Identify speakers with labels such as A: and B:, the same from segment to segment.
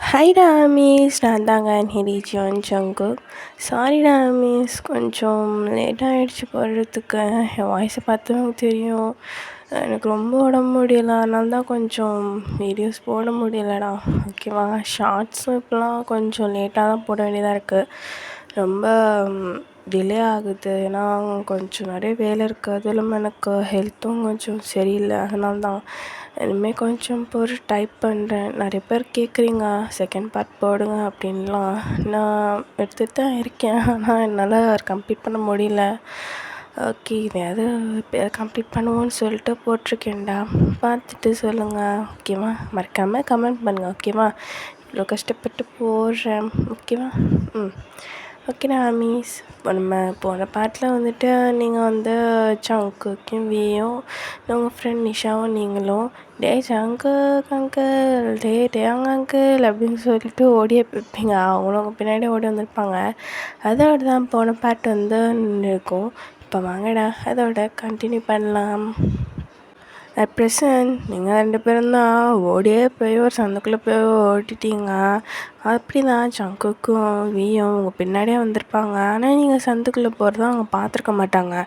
A: ஹாய்டா miss, நான் தாங்க ஹிரிஜியான் Jungkook. சாரிடா மிஸ், கொஞ்சம் லேட் ஆகிடுச்சு போடுறதுக்கு. என் வாய்ஸை பார்த்து எனக்கு தெரியும். எனக்கு ரொம்ப உடம்பு முடியல, அதனால தான் கொஞ்சம் வீடியோஸ் போட முடியலடா. ஓகேவா? ஷார்ட்ஸும் இப்போலாம் கொஞ்சம் லேட்டாக தான் போட வேண்டியதாக இருக்குது. ரொம்ப டிலே ஆகுது, ஏன்னா கொஞ்சம் நிறைய வேலை இருக்குது. அதுவும் இல்லாமல் எனக்கு ஹெல்த்தும் கொஞ்சம் சரியில்லை, அதனால தான். இனிமேல் கொஞ்சம் பொறு டைப் பண்ணுறேன். நிறைய பேர் கேட்குறீங்க செகண்ட் பார்ட் போடுங்க அப்படின்லாம். நான் எடுத்துகிட்டு தான் இருக்கேன், ஆனால் என்னால் கம்ப்ளீட் பண்ண முடியல. ஓகே, இதையாவது கம்ப்ளீட் பண்ணுவோன்னு சொல்லிட்டு போட்டிருக்கேன்டா. பார்த்துட்டு சொல்லுங்கள், ஓகேவா? மறக்காமல் கமெண்ட் பண்ணுங்கள், ஓகேவா? இவ்வளோ கஷ்டப்பட்டு போடுறேன், ஓகேவா? ஓகேடா மிஸ். இப்போ நம்ம போன பாட்டில் வந்துட்டு நீங்கள் வந்து ஜங்குக்கும் வியும் உங்கள் ஃப்ரெண்ட் நிஷாவும் நீங்களும் டே ஜங்குக் அங்கிள், டே அங்கிள் அப்படின்னு சொல்லிட்டு ஓடியே போய்ப்பீங்க. அவங்களும் உங்கள் பின்னாடி ஓடி வந்திருப்பாங்க. அதோட தான் போன பாட்டு வந்து இருக்கும். இப்போ வாங்கடா அதோட கண்டினியூ பண்ணலாம். அட் ப்ரெசன்ட் நீங்கள் 2 பேரும் தான் ஓடியே போய் ஒரு சந்துக்குள்ளே போய் ஓட்டிட்டீங்க. அப்படி தான் ஜங்குக்கும் வியும் உங்கள் பின்னாடியே வந்திருப்பாங்க. ஆனால் நீங்கள் சந்துக்குள்ளே போகிறத அவங்க பார்த்துருக்க மாட்டாங்க.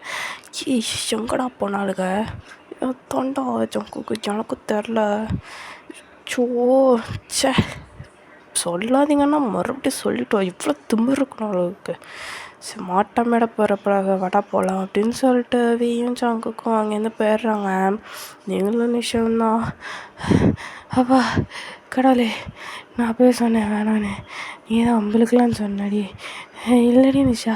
A: எங்கடா போனாலுங்க தொண்டா ஜங்குக்கு எனக்கும் தெரில. சே, சொல்லாதீங்கன்னா மறுபடியும் சொல்லிட்டோம். இவ்வளோ திமிரு இருக்கணும் அளவுக்கு. சரி, மாட்டா மேடை போகிறப்ப வடா போகலாம் அப்படின்னு சொல்லிட்டு வியும் ஜங்குக்கும் அங்கேருந்து போயிடுறாங்க. நீங்களும் நிஷாந்தான். அப்பா கடவுளே, நான் போய் சொன்னேன் வேணான்னு, நீ தான் உங்களுக்குலாம் சொன்னடி. இல்லடி நிஷா,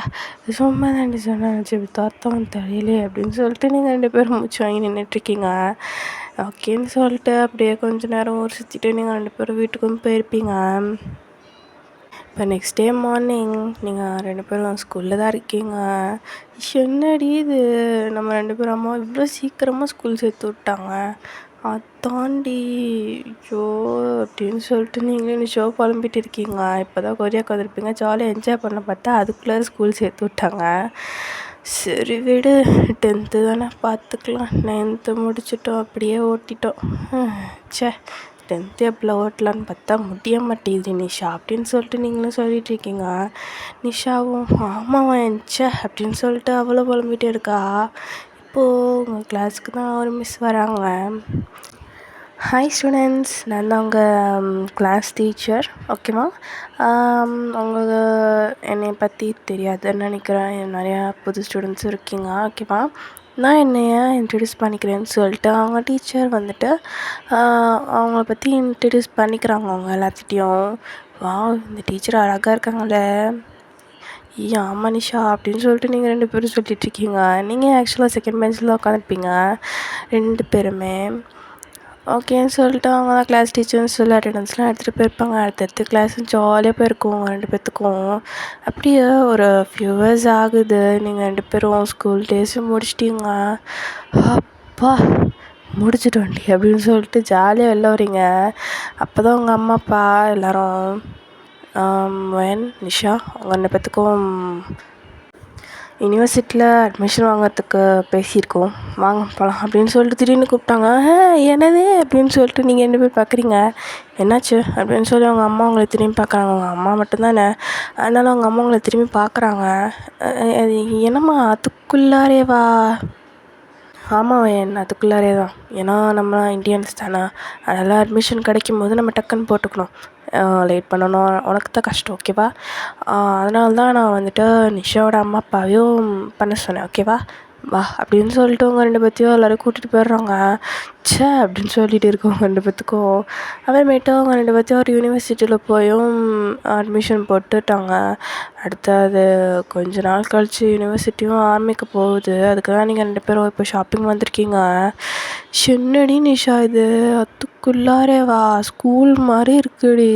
A: சும்மா தாண்டி சொன்னேன், சரி தோத்தம் தெரியலே அப்படின்னு சொல்லிட்டு நீங்கள் 2 பேரும் மூச்சு வாங்கி நின்றுட்டுருக்கீங்க. ஓகேன்னு சொல்லிட்டு அப்படியே கொஞ்சம் நேரம் ஊர் சுற்றிட்டு நீங்கள் 2 பேரும் வீட்டுக்கும் போயிருப்பீங்க. இப்போ நெக்ஸ்ட் டே மார்னிங் நீங்கள் 2 பேரும் ஸ்கூலில் தான் இருக்கீங்க. என்னடி இது, நம்ம 2 பேரும் அம்மா இவ்வளோ சீக்கிரமாக ஸ்கூல் சேர்த்து விட்டாங்க. அதாண்டி ஐயோ அப்படின்னு சொல்லிட்டு நீங்களே ஷோ புலம்பிட்டு இருக்கீங்க. இப்போ தான் கொரியாவுக்கு வந்திருப்பீங்க, ஜாலியாக என்ஜாய் பண்ண பார்த்தா அதுக்குள்ளே ஸ்கூல் சேர்த்து விட்டாங்க. சரி விடு, 10th தானே பார்த்துக்கலாம். 9th முடிச்சிட்டோம், அப்படியே ஓட்டிட்டோம். சே, 10th எப்படில ஓட்டலான்னு பார்த்தா முடிய மாட்டேங்குது நிஷா அப்படின்னு சொல்லிட்டு நீங்களும் சொல்லிட்டு இருக்கீங்க. நிஷாவும் ஆமாவா என்ச்சே அப்படின்னு சொல்லிட்டு அவ்வளோ புலம்பிகிட்டே இருக்கா. இப்போது உங்கள் கிளாஸுக்கு தான் ஒரு மிஸ் வராங்க. ஹாய் ஸ்டூடெண்ட்ஸ், நான் தான் உங்கள் கிளாஸ் டீச்சர், ஓகேவா? உங்களுக்கு என்னை பற்றி தெரியாதுன்னு நினைக்கிறேன். நிறையா புது ஸ்டூடெண்ட்ஸும் இருக்கீங்க, ஓகேவா? நான் என்னைய இன்ட்ரடியூஸ் பண்ணிக்கிறேன்னு சொல்லிட்டு அவங்க டீச்சர் வந்துட்டு அவங்கள பற்றி இன்ட்ரடியூஸ் பண்ணிக்கிறாங்க அவங்க எல்லாத்துட்டையும். வா, இந்த டீச்சர் அழகாக இருக்காங்களே. ஆமாம் நிஷா அப்படின்னு சொல்லிட்டு நீங்கள் 2 பேரும் சொல்லிட்டுருக்கீங்க. நீங்கள் ஆக்சுவலாக செகண்ட் பெஞ்சில் தான் உட்காந்துருப்பீங்க 2 பேருமே. ஓகேன்னு சொல்லிட்டு அவங்க தான் கிளாஸ் டீச்சர்னு சொல்லி அட்டெண்டன்ஸ்லாம் எடுத்துகிட்டு போயிருப்பாங்க. அடுத்தடுத்து கிளாஸும் ஜாலியாக போயிருக்கும் 2 பேர்த்துக்கும். அப்படியே ஒரு ஃபியூ ஹவர்ஸ் ஆகுது, நீங்கள் 2 பேரும் ஸ்கூல் டேஸும் முடிச்சிட்டிங்க. அப்பா முடிச்சிட்டோண்டி அப்படின்னு சொல்லிட்டு ஜாலியாக வெளில வரீங்க. அப்போ தான் உங்கள் அம்மா அப்பா எல்லோரும் வேன் நிஷா உங்கள் 2 பேர்த்துக்கும் யூனிவர்சிட்டியில் அட்மிஷன் வாங்கிறதுக்கு பேசியிருக்கோம், வாங்க போகலாம் அப்படின்னு சொல்லிட்டு திடீர்னு கூப்பிட்டாங்க. என்னது அப்படின்னு சொல்லிட்டு நீங்கள் 2 பேர் பார்க்குறீங்க. என்னாச்சு அப்படின்னு சொல்லி அவங்க அம்மா உங்களை திரும்பி பார்க்குறாங்க. அவங்க அம்மா மட்டும்தானே, அதனால அவங்க அம்மா உங்களை திரும்பி பார்க்குறாங்க. என்னம்மா அதுக்குள்ளாரேவா? ஆமாம் வேன், அதுக்குள்ளாரே தான். ஏன்னா நம்மளாம் இந்தியன்ஸ் தானே, அதனால் அட்மிஷன் கிடைக்கும் போது நம்ம டக்குன்னு போட்டுக்கணும். லேட் பண்ணணும், உனக்கு தான் கஷ்டம், ஓகேவா? அதனால தான் நான் வந்துட்டு நிஷாவோட அம்மா அப்பாவையும் பண்ண சொன்னேன், ஓகேவா? வா அப்படின்னு சொல்லிட்டு உங்கள் 2 பேர்த்தையும் எல்லோரும் கூட்டிகிட்டு போயிடுறாங்க. சே அப்படின்னு சொல்லிட்டு இருக்கவங்க 2 பேர்த்துக்கும். அப்புறமேட்டு அவங்க 2 பேர்த்தையும் ஒரு யூனிவர்சிட்டியில் போயும் அட்மிஷன் போட்டுட்டாங்க. அடுத்தது கொஞ்ச நாள் கழித்து யூனிவர்சிட்டியும் ஆரம்பிக்க போகுது. அதுக்கு தான் நீங்கள் 2 பேரும் இப்போ ஷாப்பிங் வந்திருக்கீங்க. என்னடி நிஷா இது, அதுக்குள்ளாரேவா? ஸ்கூல் மாதிரி இருக்குடி.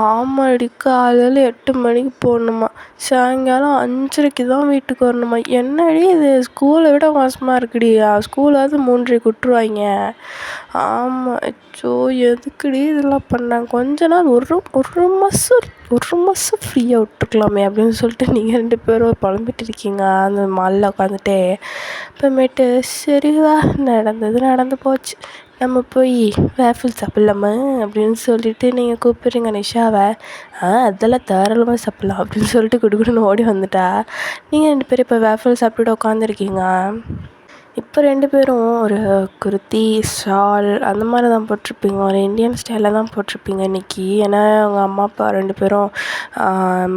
A: ஆமாடி, காலையில் 8 மணிக்கு போகணுமா, சாயங்காலம் 5:30க்கு தான் வீட்டுக்கு வரணுமா. என்னடி இது, ஸ்கூலை விட மோசமாக இருக்குடி. ஸ்கூலாவது 3:30க்கு விட்ருவாங்க. ஆமாம், அச்சோ எதுக்குடி இதெல்லாம் பண்ணாங்க. கொஞ்ச நாள் ஒரு மாதம் ஃப்ரீயாக விட்டுருக்கலாமே அப்படின்னு சொல்லிட்டு நீங்கள் 2 பேரும் புலம்பிட்டு இருக்கீங்க அந்த மாலில் உட்காந்துட்டே. அப்புறமேட்டு சரிவா, நடந்தது நடந்து போச்சு, நம்ம போய் வேஃபில் சாப்பிட்லாமா அப்படின்னு சொல்லிட்டு நீங்கள் கூப்பிட்றீங்க நிஷாவை. அதெல்லாம் தாராளமாக சாப்பிட்லாம் அப்படின்னு சொல்லிட்டு குடுகுடுன்னு ஓடி வந்துட்டா. நீங்கள் 2 பேரும் இப்போ வேஃபில் சாப்பிட்டுட்டு உட்காந்துருக்கீங்க. இப்போ 2 பேரும் ஒரு குர்த்தி, ஷால் அந்த மாதிரி தான் போட்டிருப்பீங்க. ஒரு இந்தியன் ஸ்டைலில் தான் போட்டிருப்பீங்க இன்றைக்கி. ஏன்னா அவங்க அம்மா அப்பா 2 பேரும்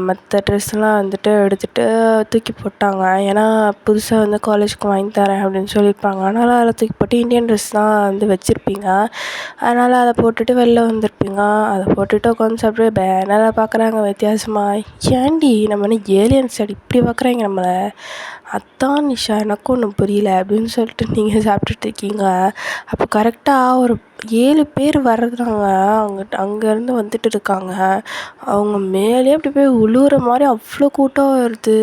A: மற்ற ட்ரெஸ்லாம் வந்துட்டு எடுத்துகிட்டு தூக்கி போட்டாங்க. ஏன்னா புதுசாக வந்து காலேஜுக்கு வாங்கி தரேன் அப்படின்னு சொல்லியிருப்பாங்க. அதனால் அதில் தூக்கி போட்டு இந்தியன் ட்ரெஸ் தான் வந்து வச்சுருப்பீங்க. அதனால் அதை போட்டுட்டு வெளில வந்திருப்பீங்க. அதை போட்டுட்டு உட்காந்து சாப்பிட்டு பேனரை பார்க்குறாங்க வித்தியாசமாக. ஏன்டி நம்ம என்ன ஏலியன் சைடு இப்படி பார்க்குறாங்க நம்மளை? அதான் நிஷா எனக்கும் ஒன்றும் புரியல அப்படின்னு சொல்லிட்டு நீங்கள் சாப்பிட்டுட்ருக்கீங்க. அப்போ கரெக்டாக ஒரு 7 பேர் வர்றாங்க. அங்கேருந்து வந்துட்டு இருக்காங்க. அவங்க மேலே அப்படி போய் உழுவுற மாதிரி அவ்வளோ கூட்டம் வருது.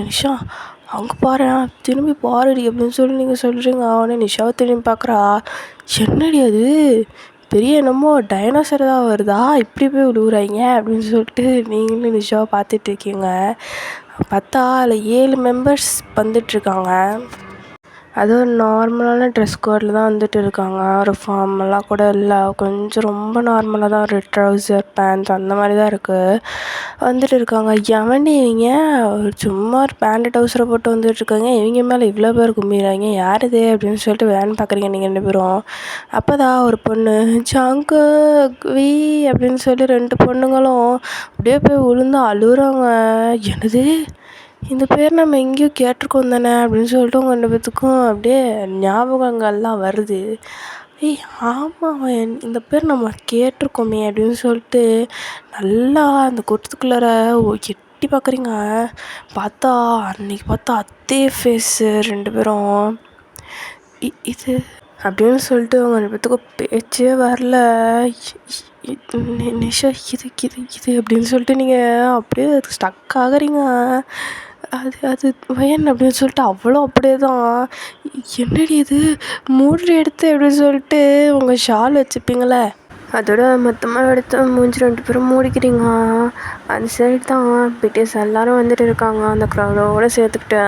A: நிஷா அங்கே பாரு, திரும்பி பாருடி அப்படின்னு சொல்லி நீங்கள் சொல்கிறீங்க. அவனே நிஷாவை திரும்பி பார்க்குறா. என்னடி அது பெரிய என்னமோ டைனோசர் தான் வருதா, இப்படி போய் விழுவுறாங்க அப்படின்னு சொல்லிட்டு நீங்களும் நிஷாவை பார்த்துட்ருக்கீங்க. பார்த்தா அதில் 7 மெம்பர்ஸ் வந்துட்டுருக்காங்க. அதுவும் நார்மலான ட்ரெஸ் கோடில் தான் வந்துட்டு இருக்காங்க. ஒரு ஃபார்மலாக கூட இல்லை, கொஞ்சம் ரொம்ப நார்மலாக தான் ஒரு ட்ரௌசர் பேண்ட் அந்த மாதிரி தான் இருக்குது வந்துட்டு இருக்காங்க. எவன்டி இவங்க சும்மா ஒரு பேண்ட் ட்ரௌசரை போட்டு வந்துட்டுருக்காங்க, இவங்க மேலே இவ்வளோ பேர் கும்பிடுறாங்க, யார் இது அப்படின்னு சொல்லிட்டு வேன் பார்க்குறீங்க நீங்கள் 2 பேரும். அப்போ தான் ஒரு பொண்ணு ஜாங்கு வி அப்படின்னு சொல்லி 2 பொண்ணுங்களும் அப்படியே போய் விழுந்து அழுகுறாங்க. என்னது இந்த பேர் நம்ம எங்கேயோ கேட்டிருக்கோம் தானே அப்படின்னு சொல்லிட்டு உங்கள் 2 பேத்துக்கும் அப்படியே ஞாபகங்கள்லாம் வருது. ஆமாம் இந்த பேர் நம்ம கேட்டிருக்கோமே அப்படின்னு சொல்லிட்டு நல்லா அந்த கூட்டத்துக்குள்ளார எட்டி பார்க்குறீங்க. பார்த்தா அன்றைக்கி பார்த்தா அதே ஃபேஸு 2 பேரும். இது அப்படின்னு சொல்லிட்டு அவங்க 2 பேத்துக்கும் பேச்சே வரல. நிஷா இது இது இது அப்படின்னு சொல்லிட்டு நீங்கள் அப்படியே ஸ்டக் ஆகுறீங்க. அது வயன் அப்படின்னு சொல்லிட்டு அவ்வளோ அப்படியே தான். என்னடி இது மூடி எடுத்து அப்படின்னு சொல்லிட்டு உங்கள் ஷால் வச்சுப்பீங்களே அதோட மொத்தமாக எடுத்து மூஞ்சி 2 பேரும் மூடிக்கிறீங்க. அந்த சைடு தான் பிடிஎஸ் எல்லோரும் வந்துட்டு இருக்காங்க. அந்த க்ரௌடோடு சேர்த்துக்கிட்டு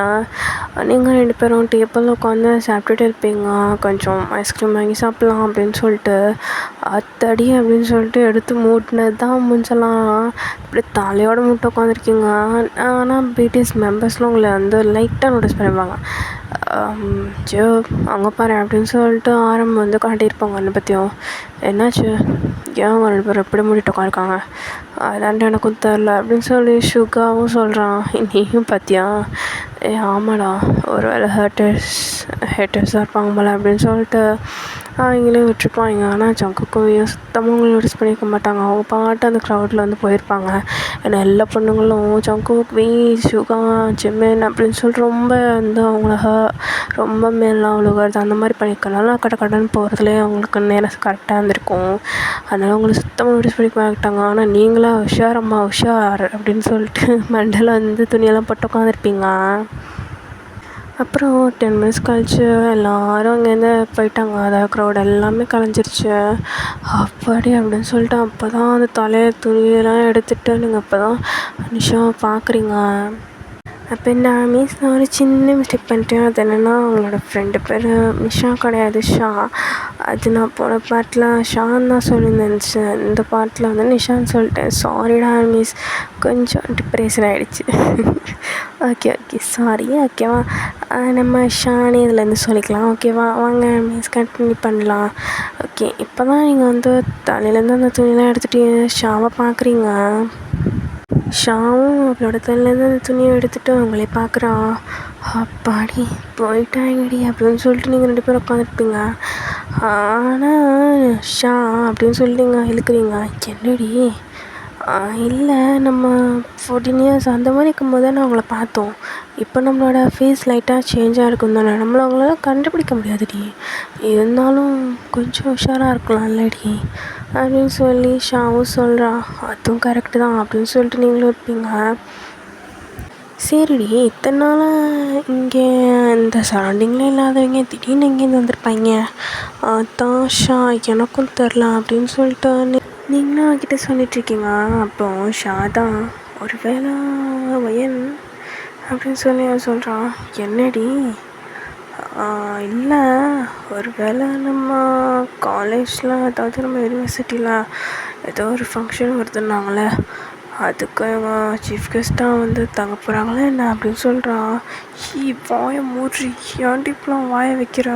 A: நீங்கள் 2 பேரும் டேபிளில் உட்காந்து சாப்பிட்டுட்டு இருப்பீங்க. கொஞ்சம் ஐஸ்கிரீம் வாங்கி சாப்பிட்லாம் அப்படின்னு சொல்லிட்டு அத்தடி அப்படின்னு சொல்லிட்டு எடுத்து மூட்டினது தான் மூஞ்செல்லாம் இப்படி தலையோடு மூட்டை உட்காந்துருக்கீங்க. ஆனால் பிடிஎஸ் மெம்பர்ஸ்லாம் உங்களை வந்து லைட்டாக நோட்டீஸ் பண்ணிப்பாங்க. ஜோ அங்கே பாரு அப்படின்னு சொல்லிட்டு ஆரம்பம் வந்து காட்டியிருப்பாங்க. என்னை பற்றியும் என்னாச்சு, ஏன் அவங்க 2 பேரும் எப்படி மூடிட்டு உட்காந்துருக்காங்க, அதான்ட்டு எனக்கும் தெரில அப்படின்னு சொல்லி சுகாவும் சொல்கிறான். நீயும் பார்த்தியா? ஆமாடா, ஒரு வேளை ஹேட்டர்ஸாக இருப்பாங்க போல அப்படின்னு சொல்லிட்டு அவங்களே விட்டுருப்பாங்க. ஆனால் ஜங்குக்கும் சுத்தமாக அவங்கள நோட்டீஸ் பண்ணியிருக்க மாட்டாங்க. அவங்க பாட்டு அந்த க்ரௌடில் வந்து போயிருப்பாங்க. ஏன்னா எல்லா பொண்ணுங்களும் ஜங்குக் வி சுகா ஜிமின் அப்படின்னு சொல்லிட்டு ரொம்ப வந்து அவங்கள ரொம்ப மேலாம் அவ்வளோகிறது அந்த மாதிரி பண்ணியிருக்கனால கடன்னு போகிறதுலேயே அவங்களுக்கு நேரம் கரெக்டாக இருந்திருக்கும். அதனால் அவங்கள சுத்தமாக நோட்டீஸ் பண்ணிக்க மாட்டாங்க. ஆனால் நீங்களா உஷாரம்மா உஷார் அப்படின்னு சொல்லிட்டு மண்டல வந்து துணியெல்லாம் போட்டு உட்காந்துருப்பீங்க. அப்புறம் 10 மினிட்ஸ் கழிச்சு எல்லோரும் அங்கேருந்து போயிட்டாங்க. அதாவது க்ரௌட் எல்லாமே கலைஞ்சிருச்சு. அப்படி அப்படின்னு சொல்லிட்டு அப்போ தான் அந்த தலையை துணியெல்லாம் எடுத்துகிட்டு நீங்கள் அப்போ தான் நிஷாவை பார்க்குறீங்க. அப்போ நான் ஒரு சின்ன மிஸ்டேக் பண்ணிட்டேன். அது என்னென்னா அவங்களோட ஃப்ரெண்டு பேர் நிஷா கிடையாது, ஷா. அது நான் போன பாட்டில் ஷான்னு தான் சொல்லியிருந்தேன். இந்த பாட்டில் வந்து நிஷான்னு சொல்லிட்டேன். சாரிடா மிஸ், கொஞ்சம் டிப்ரெஷன் ஆகிடுச்சு. Okay sorry. ஓகேவா, நம்ம ஷானே இதுலேருந்து சொல்லிக்கலாம். ஓகேவா, வாங்க மிஸ் கண்டினியூ பண்ணலாம். ஓகே, இப்போ தான் நீங்கள் வந்து தலையிலேருந்து அந்த துணியெல்லாம் எடுத்துகிட்டு ஷாவை பார்க்குறீங்க. ஷாவும் அவளோட தலையிலேருந்து அந்த துணியை எடுத்துகிட்டு அவங்களே பார்க்குறா. அப்பாடி போயிட்டாங்கடி அப்படின்னு சொல்லிட்டு நீங்கள் 2 பேரும் உட்காந்துருப்பீங்க. ஆனால் ஷா அப்படின்னு சொல்லி நீங்கள் இழுக்கிறீங்க. என்னடி? இல்லை, நம்ம 14 இயர்ஸ் அந்த மாதிரி இருக்கும்போது தான் அவங்கள பார்த்தோம். இப்போ நம்மளோட ஃபேஸ் லைட்டாக சேஞ்சாக இருக்கும் தானே, நம்மளை அவங்களால கண்டுபிடிக்க முடியாதுடி. இருந்தாலும் கொஞ்சம் உஷாராக இருக்கலாம் இல்லடி அப்படின்னு சொல்லி ஷாவும் சொல்கிறா. அதுவும் கரெக்டு தான் அப்படின்னு சொல்லிட்டு நீங்களும் இருப்பீங்க. சரிடி, இத்தனை நாளாக இங்கே இந்த சரௌண்டிங்கில் இல்லாதவங்க திடீர்னு இங்கேருந்து வந்திருப்பாங்க. அதான் ஷா எனக்கும் தெரில அப்படின்னு சொல்லிட்டு நீங்களும் அவகிட்ட சொல்லிகிட்ருக்கீங்க. அப்போ ஷா தான் ஒரு வேளை வயன் அப்படின்னு சொல்லி அவன் சொல்கிறான். என்னடி இல்லை, ஒரு வேளை நம்ம காலேஜில் அதாவது நம்ம யூனிவர்சிட்டியில் ஏதோ ஒரு ஃபங்க்ஷன் வருதுன்னாங்களே, அதுக்கு இவங்க சீஃப் கெஸ்ட்டாக வந்து தங்க போகிறாங்களே என்ன அப்படின்னு சொல்கிறான். வாயை மூடி, ஏன்டி இப்பெல்லாம் வாயை வைக்கிற,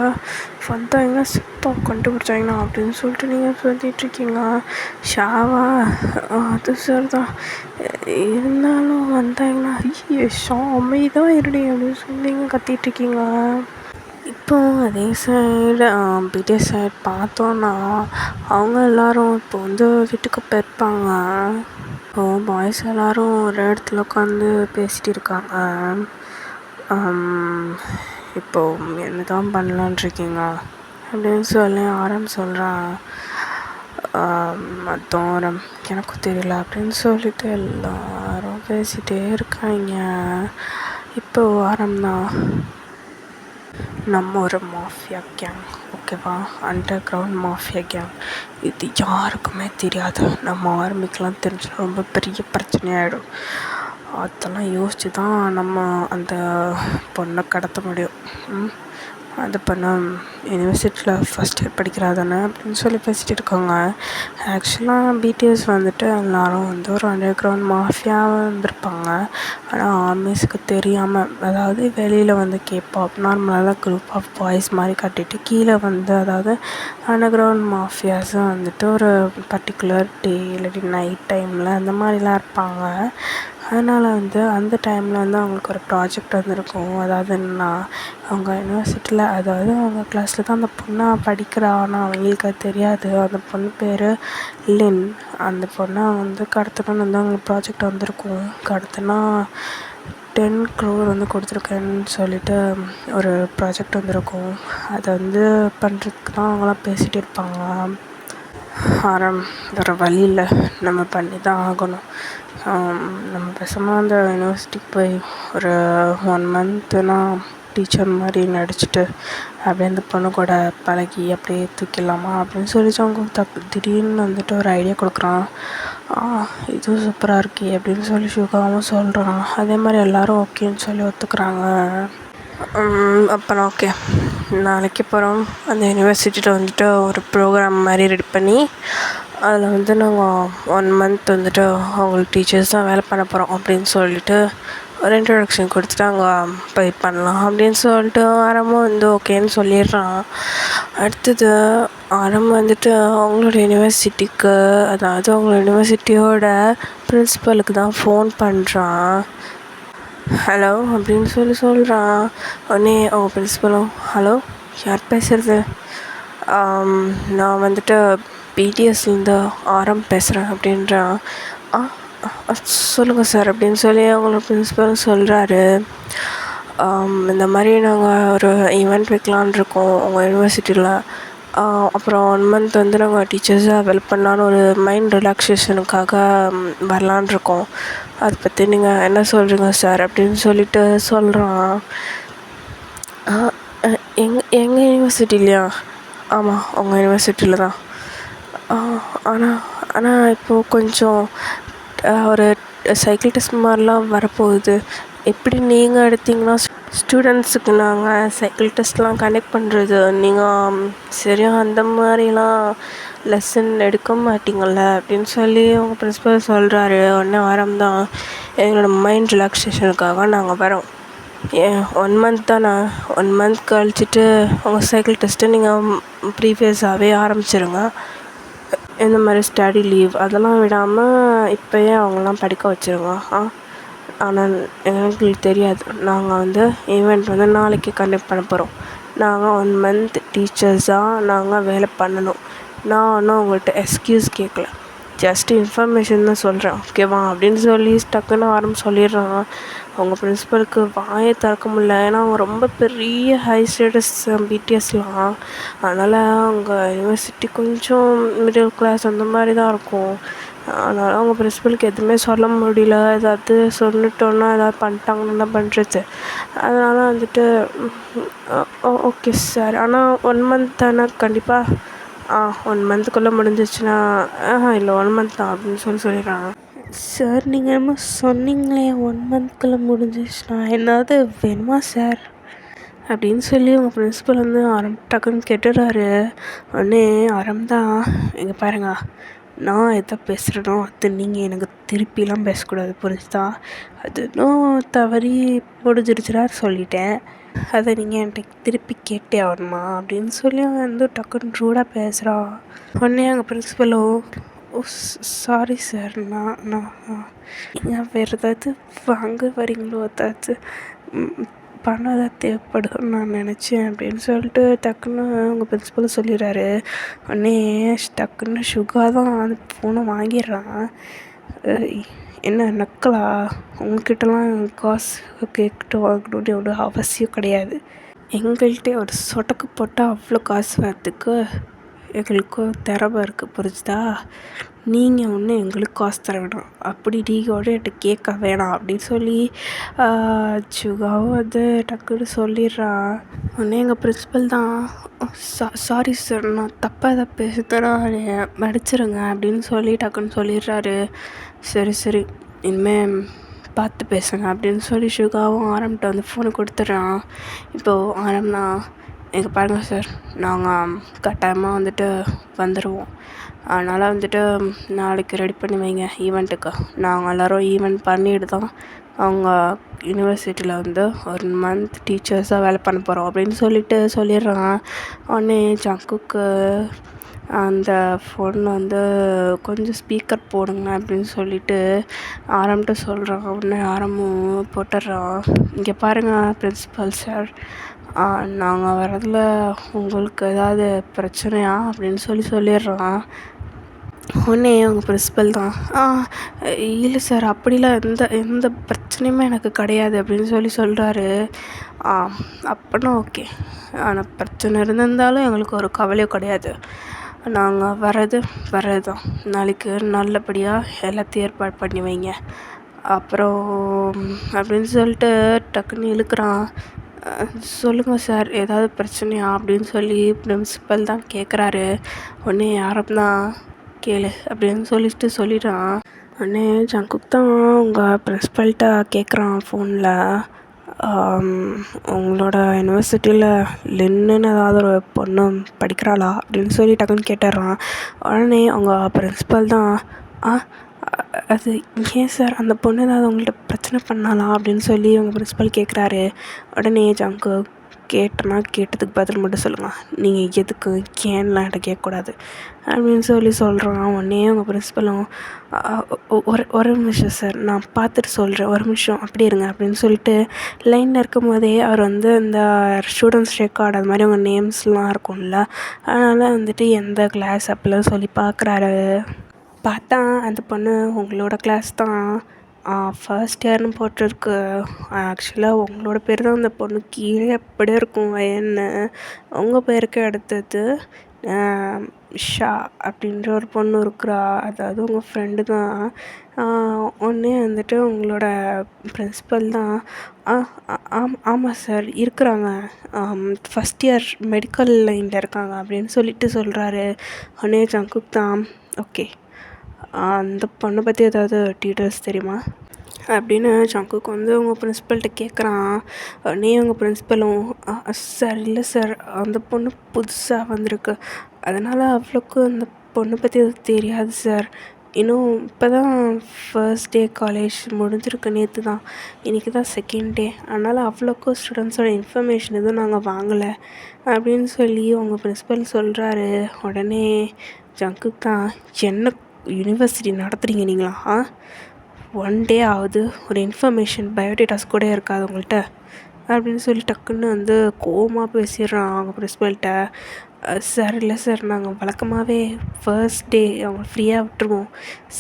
A: வந்தாங்கன்னா சுத்தம் கண்டுபிடிச்சாங்கன்னா அப்படின்னு சொல்லிட்டு நீங்கள் சொல்லிகிட்ருக்கீங்க. ஷாவா? அது சரிதான், இருந்தாலும் வந்தாங்கன்னா ஷா அமைதியாக இருடி அப்படின்னு சொல்லி நீங்கள் கத்திகிட்ருக்கீங்க. இப்போ அதே சைடு பிடிஎஸ் சைடு பார்த்தோன்னா அவங்க எல்லோரும் இப்போ வந்து வீட்டுக்கு போயிருப்பாங்க. பாய்ஸ் எல்லோரும் ஒரு இடத்துல உட்காந்து பேசிகிட்டு இருக்காங்க. இப்போது என்ன தான் பண்ணலான்ட்ருக்கீங்க அப்படின்னு சொல்லி சொல்கிறான். மற்றவரம் எனக்கும் தெரியல அப்படின்னு சொல்லிட்டு எல்லோரும் பேசிகிட்டே இருக்காங்க. இப்போ ஆரம்தான். நம்ம ஒரு மாஃபியா கேங், ஓகேவா, அண்டர் கிரவுண்ட் மாஃபியா கேங். இது யாருக்குமே தெரியாது. நம்ம ஆரம்பிக்கலாம் தெரிஞ்சு ரொம்ப பெரிய பிரச்சனையாகிடும். அதெல்லாம் யோசித்து தான் நம்ம அந்த பொண்ணை கடத்த முடியும். அந்த பொண்ணை யூனிவர்சிட்டியில் ஃபஸ்ட் இயர் படிக்கிறா தானே அப்படின்னு சொல்லி பேசிகிட்டு இருக்காங்க. ஆக்சுவலாக பிடிஎஸ் வந்துட்டு எல்லோரும் வந்து ஒரு அண்டர் கிரவுண்ட் மாஃபியாவாக இருந்திருப்பாங்க. ஆனால் ஆர்மிஸ்க்கு தெரியாமல், அதாவது வெளியில் வந்து கேப்பாப் நார்மலாக குரூப் ஆஃப் பாய்ஸ் மாதிரி கட்டிட்டு கீழே வந்து, அதாவது அண்டர் கிரவுண்ட் மாஃபியாஸும் வந்துட்டு ஒரு பர்டிகுலர் டே இல்லாட்டி நைட் டைமில் அந்த மாதிரிலாம் இருப்பாங்க. அதனால் வந்து அந்த டைமில் வந்து அவங்களுக்கு ஒரு ப்ராஜெக்ட் வந்துருக்கும். அதாவது என்னென்னா, அவங்க யூனிவர்சிட்டியில், அதாவது அவங்க கிளாஸில் தான் அந்த பொண்ணை படிக்கிறா. ஆனால் அவங்களுக்கு அது தெரியாது. அந்த பொண்ணு பேர் லின். அந்த பொண்ணை வந்து கடத்தணும்னு வந்து அவங்களுக்கு ப்ராஜெக்ட் வந்திருக்கும். கடத்தினா 10 crore வந்து கொடுத்துருக்கேன்னு சொல்லிட்டு ஒரு ப்ராஜெக்ட் வந்திருக்கும். அதை வந்து பண்ணுறதுக்கு தான் அவங்களாம் பேசிகிட்டு இருப்பாங்க. வேறு வழி இல்லை, நம்ம பண்ணி தான் ஆகணும். நம்ம பேசாமல் அந்த யூனிவர்சிட்டிக்கு போய் ஒரு 1 monthனா டீச்சர் மாதிரி நடிச்சுட்டு அப்படியே அந்த பொண்ணு கூட பழகி அப்படியே தூக்கிடலாமா அப்படின்னு சொல்லிட்டு அவங்க திடீர்னு வந்துட்டு ஒரு ஐடியா கொடுக்குறான். இதுவும் சூப்பராக இருக்கே அப்படின்னு சொல்லி சுகாவும் சொல்கிறான். அதே மாதிரி எல்லோரும் ஓகேன்னு சொல்லி ஒத்துக்கிறாங்க. அப்புறம் ஓகே, நாளைக்கு அப்புறம் அந்த யூனிவர்சிட்டியில் வந்துட்டு ஒரு ப்ரோக்ராம் மாதிரி ரெடி பண்ணி அதில் வந்து நாங்கள் 1 month வந்துட்டு அவங்களுக்கு டீச்சர்ஸ் தான் வேலை பண்ண போகிறோம் அப்படின்னு சொல்லிட்டு ஒரு இன்ட்ரடக்ஷன் கொடுத்துட்டு அங்கே போய் பண்ணலாம் அப்படின்னு சொல்லிட்டு ஆரம்பம் வந்து ஓகேன்னு சொல்லிடுறான். அடுத்தது ஆரம்பம் வந்துட்டு அவங்களோட யூனிவர்சிட்டிக்கு, அதாவது அவங்களோட யூனிவர்சிட்டியோட ப்ரின்ஸிபலுக்கு தான் ஃபோன் பண்ணுறான். ஹலோ அப்படின்னு சொல்கிறான். உடனே அவங்க ப்ரின்ஸிபலும், ஹலோ யார் பேசுகிறது? நான் வந்துட்டு பிடிஎஸ்லேருந்து பேசுகிறேன் அப்படின்றான். சொல்லுங்கள் சார் அப்படின்னு சொல்லி அவங்களோட ப்ரின்ஸிபல் சொல்கிறாரு. இந்த மாதிரி நாங்கள் ஒரு ஈவெண்ட் வைக்கலான் இருக்கோம் உங்கள் யூனிவர்சிட்டியில். அப்புறம் 1 month வந்து நாங்கள் டீச்சர்ஸாக ஹெல்ப் பண்ணலான்னு ஒரு மைண்ட் ரிலாக்ஸேஷனுக்காக வரலான் இருக்கோம். அதை பற்றி நீங்கள் என்ன சொல்கிறீங்க சார் அப்படின்னு சொல்லிட்டு சொல்கிறான். எங்கள் யூனிவர்சிட்டிலையா? ஆமாம், உங்கள் யூனிவர்சிட்டியில் தான். ஆனால் இப்போது கொஞ்சம் ஒரு சைக்கிள் டெஸ்ட் மாதிரிலாம் வரப்போகுது. எப்படி நீங்கள் எடுத்தீங்கன்னா ஸ்டூடெண்ட்ஸுக்கு நாங்கள் சைக்கிள் டெஸ்ட்லாம் கண்டக்ட் பண்ணுறது, நீங்கள் சரியாக அந்த மாதிரிலாம் லெசன் எடுக்க மாட்டிங்கள்ல அப்படின்னு சொல்லி அவங்க ப்ரின்ஸிபல் சொல்கிறாரு. உடனே ஆரம்பம் எங்களோட மைண்ட் ரிலாக்ஸேஷனுக்காக நாங்கள் வரோம். 1 month தானே, 1 month கழிச்சிட்டு உங்கள் சைக்கிள் டெஸ்ட்டு நீங்கள் ப்ரீவியஸாகவே ஆரம்பிச்சிருங்க. இந்த மாதிரி ஸ்டடி லீவ் அதெல்லாம் விடாமல் இப்போயே அவங்களாம் படிக்க வச்சுருங்க. ஆனால் எங்களுக்கு தெரியாது, நாங்கள் வந்து ஈவெண்ட் வந்து நாளைக்கு கண்டக்ட் பண்ண போகிறோம். நாங்கள் 1 month டீச்சர்ஸாக நாங்கள் வேலை பண்ணணும். நான் ஒன்றும் உங்கள்கிட்ட எக்ஸ்கியூஸ் கேட்கல, ஜஸ்ட்டு இன்ஃபர்மேஷன் தான் சொல்கிறேன், ஓகேவா அப்படின்னு சொல்லி டக்குன்னு சொல்லிடுறாங்க. அவங்க ப்ரின்ஸிபலுக்கு வாயை திறக்க முடியல. ஏன்னா அவங்க ரொம்ப பெரிய ஹை ஸ்டேட்டஸ் பிடிஎஸ்லாம். அதனால் அவங்க யூனிவர்சிட்டி கொஞ்சம் மிடில் கிளாஸ் அந்த மாதிரி தான் இருக்கும். அதனால் அவங்க ப்ரின்ஸிபலுக்கு எதுவுமே சொல்ல முடியல. ஏதாவது சொல்லிட்டோன்னா ஏதாவது பண்ணிட்டாங்கன்னா என்ன பண்ணுறது. அதனால் வந்துட்டு ஓகே சார், ஆனால் 1 month தானே கண்டிப்பாக 1 monthக்குள்ளே முடிஞ்சிச்சுன்னா இல்லை 1 month தான் அப்படின்னு சொல்லிடுறாங்க. சார் நீங்கள் என்னமோ சொன்னீங்களே 1 monthக்குள்ளே முடிஞ்சிச்சுன்னா, என்னது வேணுமா சார்? அப்படின்னு சொல்லி உங்கள் பிரின்ஸிபல் வந்து டக்குன்னு கேட்டுடுறாரு. உடனே ஆரம் தான், இங்கே பாருங்க, நான் எதை பேசுகிறேனோ அது நீங்கள் எனக்கு திருப்பிலாம் பேசக்கூடாது, புரிஞ்சுதா? அது இன்னும் தவறி முடிஞ்சிருச்சுனா சொல்லிட்டேன், அதை நீங்கள் என்கிட்ட திருப்பி கேட்டே ஆகணுமா அப்படின்னு சொல்லி அவன் வந்து டக்குன்னு ரூடாக பேசுகிறான். உடனே எங்கள் பிரின்ஸிபலும், ஓ சாரி சார், நான் நீங்கள் வேறு ஏதாவது வாங்க வரீங்களோ, ஏதாச்சும் பணம் ஏதாவது தேவைப்படுதுன்னு நான் நினச்சேன் அப்படின்னு சொல்லிட்டு டக்குன்னு உங்கள் பிரின்ஸிபல் சொல்லிடுறாரு. உடனே டக்குன்னு சுகா தான் அந்த ஃபோனை வாங்கிடுறான். என்ன நக்கலா? உங்ககிட்டலாம் காசு கேட்டு வாங்கணுன்னு எவ்வளோ அவசியம் கிடையாது. எங்கள்கிட்ட ஒரு சொடக்கு போட்டால் அவ்வளோ காசு வரதுக்கு எங்களுக்கு திறமை இருக்குது, புரிஞ்சுதா? நீங்கள் ஒன்று எங்களுக்கு காசு தர வேணாம், அப்படி நீங்களோட என்கிட்ட கேட்க வேணாம் அப்படின்னு சொல்லி சுகாவும் வந்து டக்குன்னு சொல்லிடுறான். உடனே எங்கள் பிரின்ஸிபல் தான், சாரி சார், நான் தப்பாக எதாவது பேசுகிறேன்னா மன்னிச்சிருங்க அப்படின்னு சொல்லி டக்குன்னு சொல்லிடுறாரு. சரி இனிமேல் பார்த்து பேசுங்க அப்படின்னு சொல்லி சுகாவும் ஆரம்பிட்டு வந்து ஃபோனை கொடுத்துட்றான். இப்போது ஆரம்னா, எங்கே பாருங்கள் சார், நாங்கள் கட்டாயமாக வந்துட்டு வந்துடுவோம், அதனால் வந்துட்டு நாளைக்கு ரெடி பண்ணி வைங்க ஈவெண்ட்டுக்கு. நாங்கள் எல்லோரும் ஈவெண்ட் பண்ணிட்டு தான் அவங்க யூனிவர்சிட்டியில் வந்து 1 மந்த் டீச்சர்ஸாக வேலை பண்ண போகிறோம் அப்படின்னு சொல்லிடுறான். உடனே ஜங்குக்கு அந்த ஃபோன் வந்து கொஞ்சம் ஸ்பீக்கர் போடுங்க அப்படின்னு சொல்லிட்டு ஆரம்பிட்டு சொல்கிறான். உடனே ஆரம்பம் போட்டுடுறான். இங்கே பாருங்கள் பிரின்ஸிபல் சார், நாங்கள் வரதில் உங்களுக்கு ஏதாவது பிரச்சனையா அப்படின்னு சொல்லிடுறான். உடனே அவங்க பிரின்ஸிபல் தான், இல்லை சார், அப்படிலாம் எந்த பிரச்சனையுமே எனக்கு கிடையாது அப்படின்னு சொல்கிறாரு. அப்படின்னா ஓகே, ஆனால் பிரச்சனை இருந்திருந்தாலும் எங்களுக்கு ஒரு கவலையும் கிடையாது, நாங்கள் வர்றது தான். நாளைக்கு நல்லபடியாக எல்லாத்தையும் ஏற்பாடு பண்ணி வைங்க அப்புறம் அப்படின்னு சொல்லிட்டு டக்குன்னு இழுக்கிறான். சொல்லுங்கள் சார், ஏதாவது பிரச்சனையா அப்படின்னு சொல்லி பிரின்ஸிபல் தான் கேட்குறாரு. உடனே யாரும் தான், கேளு அப்படின்னு சொல்லிடுறான். உடனே ஜங்குக் தான் உங்கள் பிரின்ஸிபல்கிட்ட கேட்குறான் ஃபோனில், உங்களோட யூனிவர்சிட்டியில் லின்னுன்னு ஏதாவது ஒரு பொண்ணு படிக்கிறாளா அப்படின்னு சொல்லி டக்குன்னு கேட்டுடுறான். உடனே அவங்க பிரின்ஸிபல் தான், அது ஏன் சார், அந்த பொண்ணு ஏதாவது உங்கள்கிட்ட பிரச்சனை பண்ணாலா அப்படின்னு சொல்லி அவங்க பிரின்ஸிபல் கேட்குறாரு. உடனே ஜங்குக், கேட்டதுக்கு பதில் மட்டும் சொல்லுங்கள், நீங்கள் எதுக்கு ஏன்லாம் என்கிட்ட கேட்கக்கூடாது அப்படின்னு சொல்கிறான். உடனே அவங்க பிரின்ஸிபலும், ஒரு நிமிஷம் சார், நான் பார்த்துட்டு சொல்கிறேன், ஒரு நிமிஷம் அப்படி இருங்க அப்படின்னு சொல்லிட்டு லைனில் இருக்கும் போதே அவர் வந்து இந்த ஸ்டூடெண்ட்ஸ் ரெக்கார்டு அது மாதிரி அவங்க நேம்ஸ்லாம் இருக்கும்ல, அதனால் வந்துட்டு எந்த கிளாஸ் அப்படிலாம் சொல்லி பார்க்குறாரு. பார்த்தா அந்த பொண்ணு உங்களோட கிளாஸ் தான், ஃபர்ஸ்ட் இயர்னு போட்டிருக்கு. ஆக்சுவலாக உங்களோட பேர் தான் அந்த பொண்ணு கீழே அப்படியே இருக்கும் வயன்னு. உங்கள் பேருக்கு அடுத்தது ஷா அப்படின்ற ஒரு பொண்ணு இருக்கிறா, அதாவது உங்கள் ஃப்ரெண்டு தான். ஒன்றே வந்துட்டு உங்களோட பிரின்ஸிபல் தான், ஆமாம் சார் இருக்கிறாங்க, ஃபஸ்ட் இயர் மெடிக்கல் லைனில் இருக்காங்க அப்படின்னு சொல்கிறாரு. உடனே ஜங்குக் தான், ஓகே, அந்த பொண்ணை பற்றி ஏதாவது டீட்டெயில்ஸ் தெரியுமா அப்படின்னு ஜங்குக் வந்து உங்கள் பிரின்ஸிபல்கிட்ட கேட்குறான். உடனே உங்கள் பிரின்ஸிபலும், சார் இல்லை சார், அந்த பொண்ணு புதுசாக வந்திருக்கு, அதனால் அவ்வளோக்கு அந்த பொண்ணை பற்றி எதுவும் தெரியாது சார், இன்னும் இப்போ தான் ஃபர்ஸ்ட் டே காலேஜ் முடிஞ்சிருக்கு, நேற்று தான், இன்றைக்கி தான் செகண்ட் டே, அதனால் அவ்வளோக்கும் ஸ்டூடெண்ட்ஸோட இன்ஃபர்மேஷன் எதுவும் நாங்கள் வாங்கலை அப்படின்னு சொல்லி உங்கள் பிரின்ஸிபல் சொல்கிறாரு. உடனே ஜங்குக் தான், என்ன யூனிவர்சிட்டி நடத்துகிறீங்க நீங்களா? 1 டே ஆகுது, ஒரு இன்ஃபர்மேஷன் பயோடேட்டாஸ் கூட இருக்காது உங்கள்கிட்ட அப்படின்னு சொல்லி டக்குன்னு வந்து கோவமாக பேசிடுறான் அவங்க பிரின்ஸிபல்கிட்ட. சார் இல்லை சார், நாங்கள் வழக்கமாகவே ஃபர்ஸ்ட் டே அவங்க ஃப்ரீயாக விட்டுருவோம்,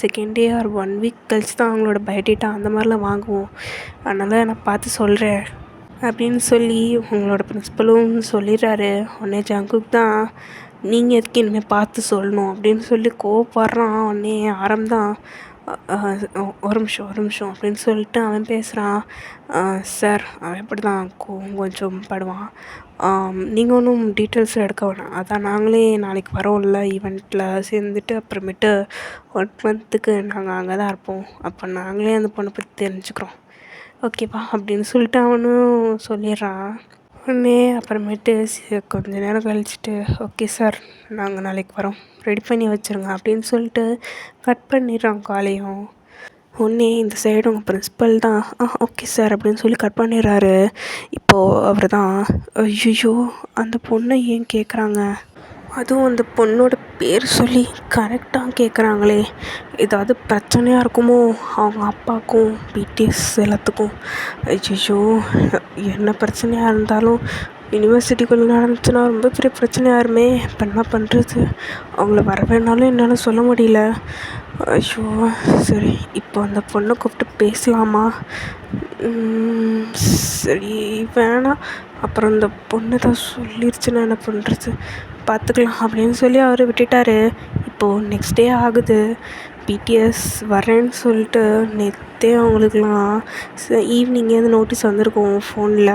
A: செகண்ட் டே ஆர் 1 வீக் கழிச்சு தான் அவங்களோட பயோடேட்டா அந்த மாதிரிலாம் வாங்குவோம், அதனால் நான் பார்த்து சொல்கிறேன் அப்படின்னு சொல்லி உங்களோட பிரின்ஸிபலும் சொல்லிடுறாரு. உடனே ஜங்குக் தான், நீங்கள் எதுக்கு இனிமேல் பார்த்து சொல்லணும் அப்படின்னு சொல்லி கோவப்படுறான். உடனே ஆரம்பம் ஒரு நிமிஷம் அப்படின்னு சொல்லிட்டு அவன் பேசுகிறான். சார், அவன் எப்படி தான் கொஞ்சம் படுவான், நீங்கள் ஒன்றும் டீட்டெயில்ஸ் எடுக்க வேணாம், அதான் நாங்களே நாளைக்கு வரோம்ல ஈவெண்ட்டில் சேர்ந்துட்டு அப்புறமேட்டு 1 மந்த்துக்கு நாங்கள் அங்கே தான் இருப்போம், அப்போ நாங்களே அந்த பொண்ணை பற்றி தெரிஞ்சுக்கிறோம், ஓகேவா அப்படின்னு சொல்லிட்டு அவனும் சொல்லிடுறான். உடனே அப்புறமேட்டு கொஞ்ச நேரம் கழிச்சிட்டு, ஓகே சார், நாங்கள் நாளைக்கு வரோம், ரெடி பண்ணி வச்சுருங்க அப்படின்னு சொல்லிட்டு கட் பண்ணிடுறான் காலையும். உடனே இந்த சைடு உங்கள் பிரின்ஸிபல் தான் ஓகே சார் அப்படின்னு சொல்லி கட் பண்ணிடுறாரு. இப்போது அவர் தான், ஐயோ அந்த பொண்ணை ஏன் கேட்குறாங்க, அதுவும் அந்த பொண்ணோட பேர் சொல்லி கரெக்டாக கேட்குறாங்களே, ஏதாவது பிரச்சனையாக இருக்குமோ அவங்க அப்பாவுக்கும் பிடிஎஸ் எல்லாத்துக்கும். ஐயோ என்ன பிரச்சனையாக இருந்தாலும் யூனிவர்சிட்டிக்குள்ளே நடந்துச்சுன்னா ரொம்ப பெரிய பிரச்சனையாருமே, இப்போ என்ன பண்ணுறது, அவங்கள வர வேணாலும் என்னால் சொல்ல முடியல. ஐயோ சரி, இப்போ அந்த பொண்ணை கூப்பிட்டு பேசலாமா? சரி வேணாம், அப்புறம் இந்த பொண்ணு தான் சொல்லிருச்சுன்னா என்ன பண்ணுறது, பார்த்துக்கலாம் அப்படின்னு சொல்லி அவர் விட்டுட்டார். இப்போது நெக்ஸ்ட் டே ஆகுது, பிடிஎஸ் வரேன்னு சொல்லிட்டு நேற்றே அவங்களுக்குலாம் ஈவினிங்கே அந்த நோட்டீஸ் வந்திருக்கும் ஃபோனில்.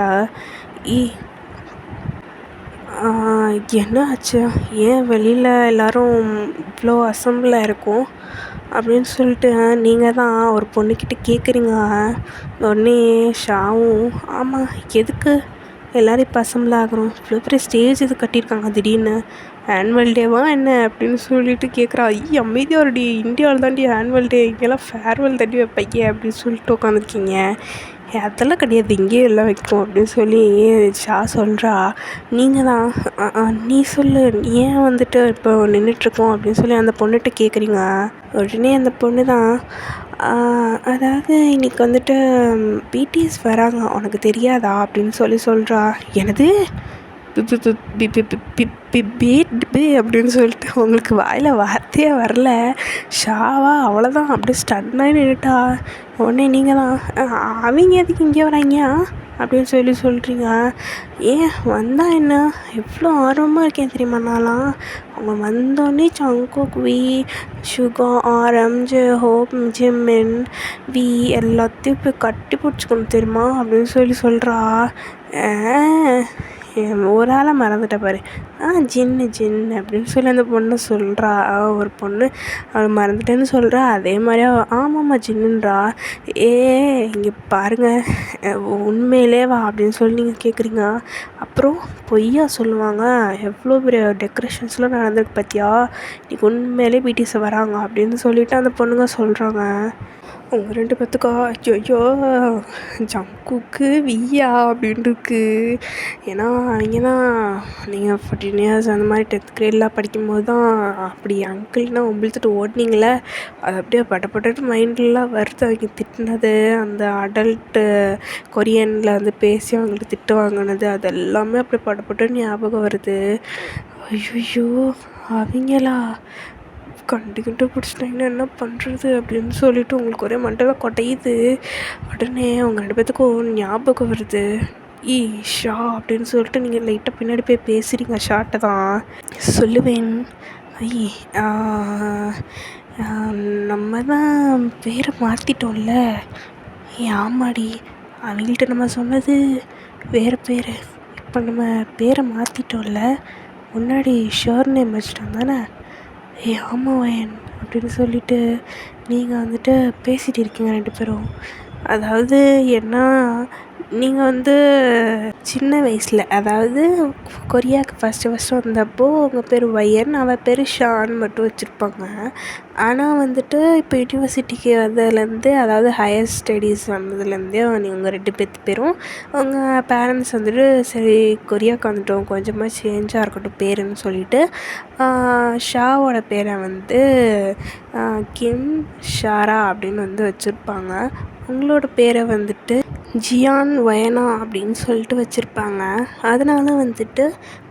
A: என்ன ஆச்சு, ஏன் வெளியில் எல்லோரும் இவ்வளோ அசம்பிளாக இருக்கும் அப்படின்னு சொல்லிட்டு நீங்கள் தான் ஒரு பொண்ணுக்கிட்ட கேட்குறீங்க. உடனே ஷாவும், ஆமாம் எதுக்கு எல்லோரும் இப்போ அசம்பிள் ஆகிறோம், இவ்வளோ பெரிய ஸ்டேஜ் இது கட்டியிருக்காங்க திடீர்னு, ஆனுவல் டேவா என்ன அப்படின்னு சொல்லிட்டு கேட்குறா. அமைதியாக ஒரு இந்தியாவில் தாண்டி ஆனுவல் டே, இங்கெல்லாம் ஃபேர்வெல் தட்டி வைப்பையே அப்படின்னு சொல்லிட்டு உட்காந்துருக்கீங்க, அதெல்லாம் கிடையாது இங்கேயே எல்லாம் வைக்கும் அப்படின்னு சொல்லி ஷா சொல்கிறா. நீங்கள் தான் நீ சொல்லு, ஏன் வந்துட்டு இப்போ நின்றுட்டுருக்கோம் அப்படின்னு சொல்லி அந்த பொண்ணுகிட்ட கேட்குறீங்க. உடனே அந்த பொண்ணு தான், அதாவது இன்றைக்கி வந்துட்டு பிடிஎஸ் வராங்க உனக்கு தெரியாதா அப்படின்னு சொல்லி சொல்கிறா. எனது அப்படின்னு சொல்லிட்டு உங்களுக்கு வாயில் வார்த்தையே வரல. ஷாவா அவ்வளோதான் அப்படியே ஸ்டன்னாகி நின்றுட்டா. உடனே நீங்கள் தான், அவங்க எதுக்கு இங்கே வராங்க அப்படின்னு சொல்லி சொல்கிறீங்க. ஏன் வந்தால் என்ன, எவ்வளோ ஆர்வமாக இருக்கேன் தெரியுமா நான்லாம். அவங்க வந்தோடனே Jungkook, V, Suga, RM J, Hope, Jimin, V எல்லாத்தையும் போய் கட்டி பிடிச்சிக்கணும் தெரியுமா அப்படின்னு சொல்லி சொல்கிறா. ஒரு ஆளை மறந்துட்ட பாரு, ஜின்னு அப்படின்னு சொல்லி அந்த பொண்ணை சொல்கிறா. ஒரு பொண்ணு அவள் மறந்துட்டேன்னு சொல்கிறா. அதே மாதிரியா ஆமாம்மா ஜின்னுன்றா. இங்கே பாருங்கள் உண்மையிலே வா அப்படின்னு சொல்லி நீங்கள் கேட்குறீங்க. அப்புறம் பொய்யா சொல்லுவாங்க, எவ்வளோ பெரிய டெக்கரேஷன்ஸ்லாம் நடந்திருக்கு பார்த்தியா, இன்றைக்கி உண்மையிலே பிடிஎஸ் வராங்க அப்படின்னு சொல்லிவிட்டு அந்த பொண்ணுங்க சொல்கிறாங்க. அவங்க 2 பேத்துக்கா ஐயோ ஜங்குக்கு வியா அப்படின்ட்டுருக்கு. ஏன்னா அவங்க தான் நீங்கள் 14 இயர்ஸ் அந்த மாதிரி 10th கிரேட்லாம் படிக்கும்போது தான் அப்படி அங்கிள்னா உம்பிழுத்துட்டு ஓடினீங்களே, அது அப்படியே பட்டப்பட்டு மைண்ட்லாம் வருது. அவங்க திட்டினது, அந்த அடல்ட்டு கொரியனில் வந்து பேசி அவங்களுக்கு திட்டு வாங்கினது, அது எல்லாமே அப்படி பட்டப்பட்டு ஞாபகம் வருது. ஐயோ அவங்களா கண்டுக்கிட்டு பிடிச்சிட்டாங்கன்னா என்ன பண்ணுறது அப்படின்னு சொல்லிட்டு உங்களுக்கு ஒரே மண்டலம் கொட்டையுது. உடனே அவங்க 2 பேத்துக்கும் ஞாபகம் வருது. ஷா அப்படின்னு சொல்லிட்டு நீங்கள் லைட்டாக பின்னாடி போய் பேசுகிறீங்க. ஷார்ட்டை தான் சொல்லுவேன். நம்ம தான் பேரை மாற்றிட்டோம்ல. ஆமாடி, அவங்கள்ட்ட நம்ம சொன்னது வேறு பேர், இப்போ நம்ம பேரை மாற்றிட்டோம்ல, முன்னாடி ஷோர் நேம் வச்சிட்டோம் தானே. ஆமாம் வயன் அப்படின்னு சொல்லிட்டு நீங்கள் வந்துட்டு பேசிகிட்டு இருக்கீங்க 2 பேரும். அதாவது என்ன, நீங்கள் வந்து சின்ன வயசில், அதாவது கொரியாவுக்கு ஃபஸ்ட்டு வந்தப்போ உங்கள் பேர் வயன், அவள் பேர் ஷான் மட்டும் வச்சுருப்பாங்க. ஆனால் வந்துட்டு இப்போ யூனிவர்சிட்டிக்கு வந்ததுலேருந்து, அதாவது ஹையர் ஸ்டடீஸ் வந்ததுலேருந்தே உங்கள் 2 பேரும் உங்கள் பேரண்ட்ஸ் வந்துட்டு சரி கொரியாவுக்கு வந்துட்டோம், கொஞ்சமாக சேஞ்சாக இருக்கட்டும் பேருன்னு சொல்லிவிட்டு ஷாவோட பேரை வந்து கிம் ஷாரா அப்படின்னு வந்து வச்சுருப்பாங்க. உங்களோட பேரை வந்துட்டு ஜியான் வயனா அப்படின்னு சொல்லிட்டு வச்சுருப்பாங்க. அதனால வந்துட்டு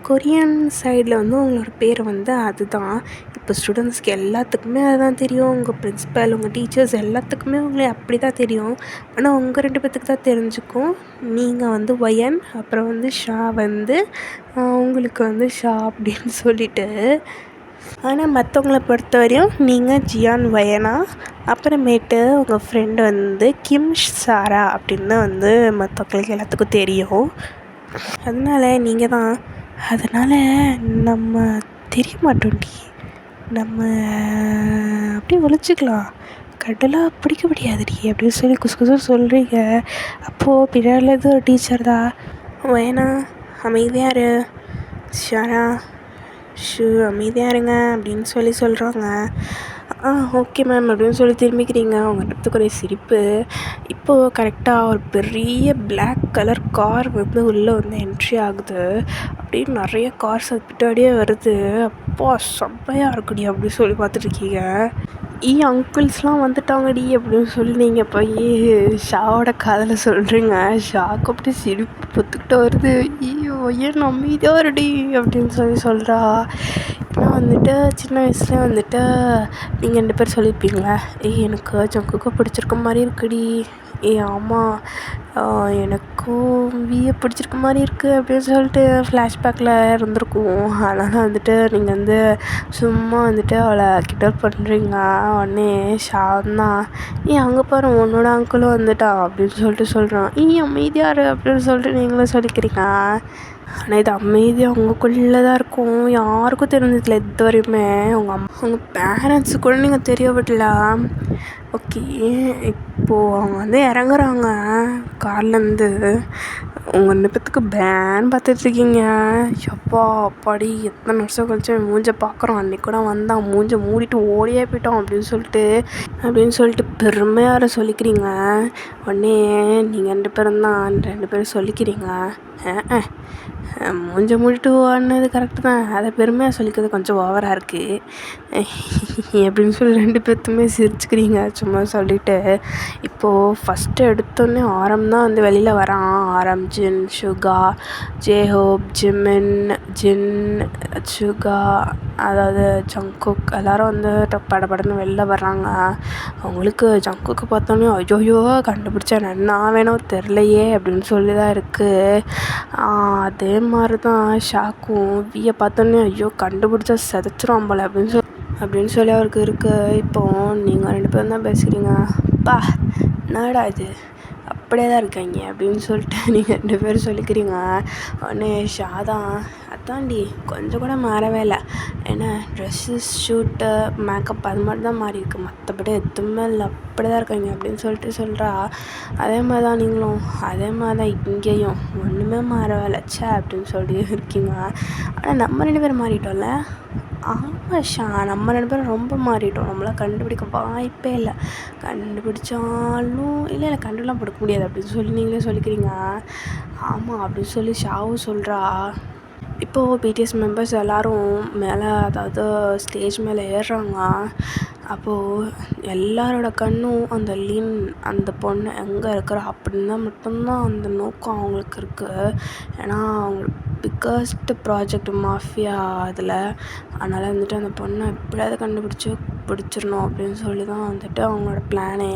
A: கொரியன் சைடில் வந்து உங்களோட பேர் வந்து அதுதான். இப்போ ஸ்டூடெண்ட்ஸ்க்கு எல்லாத்துக்குமே அதுதான் தெரியும். உங்கள் பிரின்ஸிபல், உங்கள் டீச்சர்ஸ் எல்லாத்துக்குமே உங்களை அப்படி தான் தெரியும். ஆனால் உங்கள் 2 பேத்துக்கு தான் தெரிஞ்சுக்கும். நீங்கள் வந்து வயன், அப்புறம் வந்து ஷா வந்து உங்களுக்கு வந்து ஷா அப்படின்னு சொல்லிட்டு. ஆனால் மற்றவங்கள பொறுத்த வரையும் நீங்கள் ஜியான் வயனா, அப்புறமேட்டு உங்கள் ஃப்ரெண்டு வந்து கிம் சாரா அப்படின்னு வந்து மற்றவங்களுக்கு எல்லாத்துக்கும் தெரியும். அதனால நீங்கள் தான், அதனால் நம்ம தெரிய மாட்டோம்டி, நம்ம அப்படியே ஒழிச்சிக்கலாம், கடலாக பிடிக்க முடியாதுடி அப்படின்னு சொல்லி குசு சொல்கிறீங்க. அப்போது பின்னாடிலேருந்து ஒரு டீச்சர் தான், வேணா அமைதியாக இரு ஷாரா, அமைதியாக இருங்க அப்படின்னு சொல்கிறாங்க. ஓகே மேம் அப்படின்னு சொல்லி திரும்பிக்கிறீங்க. அவங்க இடத்துக்கு ஒரே சிரிப்பு. இப்போது கரெக்டாக ஒரு பெரிய பிளாக் கலர் கார் வந்து உள்ளே வந்து என்ட்ரி ஆகுது. அப்படியே நிறைய கார்ஸ் அது பின்னாடியே வருது. அப்பா செம்மையாக இருக்குடி அப்படின்னு சொல்லி பார்த்துட்ருக்கீங்க. அங்கிள்ஸ்லாம் வந்துட்டாங்கடி அப்படின்னு சொல்லி நீங்கள் போய் ஷாவோட காதில் சொல்கிறீங்க. ஷாக்கு அப்படி சிரிப்பு பொத்துக்கிட்ட வருது. ஏன் அமைதியாக இருடி அப்படின்னு சொல்கிறா. ஏன்னா வந்துட்டு சின்ன வயசுல வந்துட்டு நீங்கள் 2 பேர் சொல்லியிருப்பீங்களா, எனக்கு ஜங்குக்கு பிடிச்சிருக்க மாதிரி இருக்குடி, ஆமாம் எனக்கும் வியை பிடிச்சிருக்க மாதிரி இருக்குது அப்படின்னு சொல்லிட்டு ஃப்ளாஷ்பேக்கில் இருந்திருக்கும். அதனால் வந்துட்டு நீங்கள் வந்து சும்மா வந்துட்டு அவளை கிண்டல் பண்ணுறீங்க. உடனே ஷாந்தான், அங்கே பாரு உன்னோட அங்கிளும் வந்துட்டான் அப்படின்னு சொல்லிட்டு சொல்கிறான். அமைதியாரு அப்படின்னு சொல்லிட்டு நீங்களும் சொல்லிக்கிறீங்க. ஆனால் இது அமைதியாக அவங்களுக்குள்ளே தான் இருக்கும். யாருக்கும் தெரிஞ்சதில்லை இது வரையுமே. அவங்க பேரண்ட்ஸு கூட நீங்கள் தெரிய விடலாம். ஓகே, இப்போது அவங்க வந்து இறங்குறாங்க கார்லேருந்து. உங்கள் 2 பேத்துக்கு பேன் பார்த்துட்ருக்கீங்க. எப்பா அப்பாடி எத்தனை வருஷம் கழிச்சு மூஞ்சை பார்க்குறோம். அன்றைக்கி கூட வந்தான், மூஞ்சை மூடிட்டு ஓடியே போயிட்டோம் அப்படின்னு சொல்லிட்டு பெருமையாக சொல்லிக்கிறீங்க. உடனே நீங்கள் 2 பேரும் தான் 2 பேரும் சொல்லிக்கிறீங்க. மூஞ்சை மூடிட்டு ஓடினது கரெக்டு தான், அதை பெருமையாக சொல்லிக்கிறது கொஞ்சம் ஓவராக இருக்குது அப்படின்னு சொல்லி 2 பேர்த்துமே சிரிச்சுக்கிறீங்க சும்மா சொல்லிவிட்டு. இப்போது ஃபஸ்ட்டு எடுத்தோடனே ஆரம் தான் வந்து வெளியில் வரான். ஆரம், ஜின், சுகா, ஜேஹோப், ஜிமின், ஜின், சுகா, அதாவது ஜங்குக் எல்லோரும் வந்து படப்படன்னு வெளில வர்றாங்க. அவங்களுக்கு ஜங்குக்கு பார்த்தோன்னே ஐயோயோ கண்டுபிடிச்சேன் என்ன வேணும் தெரிலையே அப்படின்னு சொல்லி தான் இருக்குது. அதே மாதிரி தான் ஷாக்கும் வியை பார்த்தோன்னே ஐயோ கண்டுபிடிச்சா செதைச்சிரும் போல அப்படின்னு சொல்லி அவருக்கு இருக்குது. இப்போது நீங்கள் 2 பேரும் தான் பேசுகிறீங்க. என்னடா இது அப்படியே தான் இருக்காங்க அப்படின்னு சொல்லிட்டு நீங்கள் 2 பேரும் சொல்லிக்கிறீங்க. உடனே ஷாதான், அதான்டி கொஞ்சம் கூட மாறவே இல்லை, ஏன்னா ட்ரெஸ்ஸு, ஷூட்டு, மேக்கப் அது மாதிரி தான் மாறி இருக்குது, மற்றபடி எதுவுமே இல்லை, அப்படி தான் இருக்காங்க அப்படின்னு சொல்லிட்டு சொல்கிறா. அதே மாதிரி தான் நீங்களும் அதே மாதிரி தான் இங்கேயும் ஒன்றுமே மாறவே இல்லை அப்படின்னு சொல்லி இருக்கீங்க. ஆனால் நம்ம 2 பேரும் மாறிட்டோம்ல. ஆமாம் ஷா, நம்ம 2 பேரும் ரொம்ப மாறிட்டோம். நம்மளாம் கண்டுபிடிக்க வாய்ப்பே இல்லை. கண்டுபிடிச்சாலும் இல்லை கண்டுலாம் பிடிக்க முடியாது அப்படின்னு சொல்லி நீங்களே சொல்லிக்கிறீங்க. ஆமாம் அப்படின்னு சொல்லி ஷாவும் சொல்கிறா. இப்போது பிடிஎஸ் மெம்பர்ஸ் எல்லோரும் மேலே, அதாவது ஸ்டேஜ் மேலே ஏறுறாங்க. அப்போது எல்லாரோட கண்ணும் அந்த அந்த பொண்ணு எங்கே இருக்கிறா அப்படின்னு தான் மட்டும்தான் அந்த நோக்கம் அவங்களுக்கு இருக்குது. ஏன்னா அவங்க பிக்கஸ்ட் ப்ராஜெக்ட் மாஃபியா அதில். அதனால் வந்துட்டு அந்த பொண்ணை எப்படியாவது கண்டுபிடிச்சி பிடிச்சிடணும் அப்படின்னு சொல்லி தான் வந்துட்டு அவங்களோட பிளானே.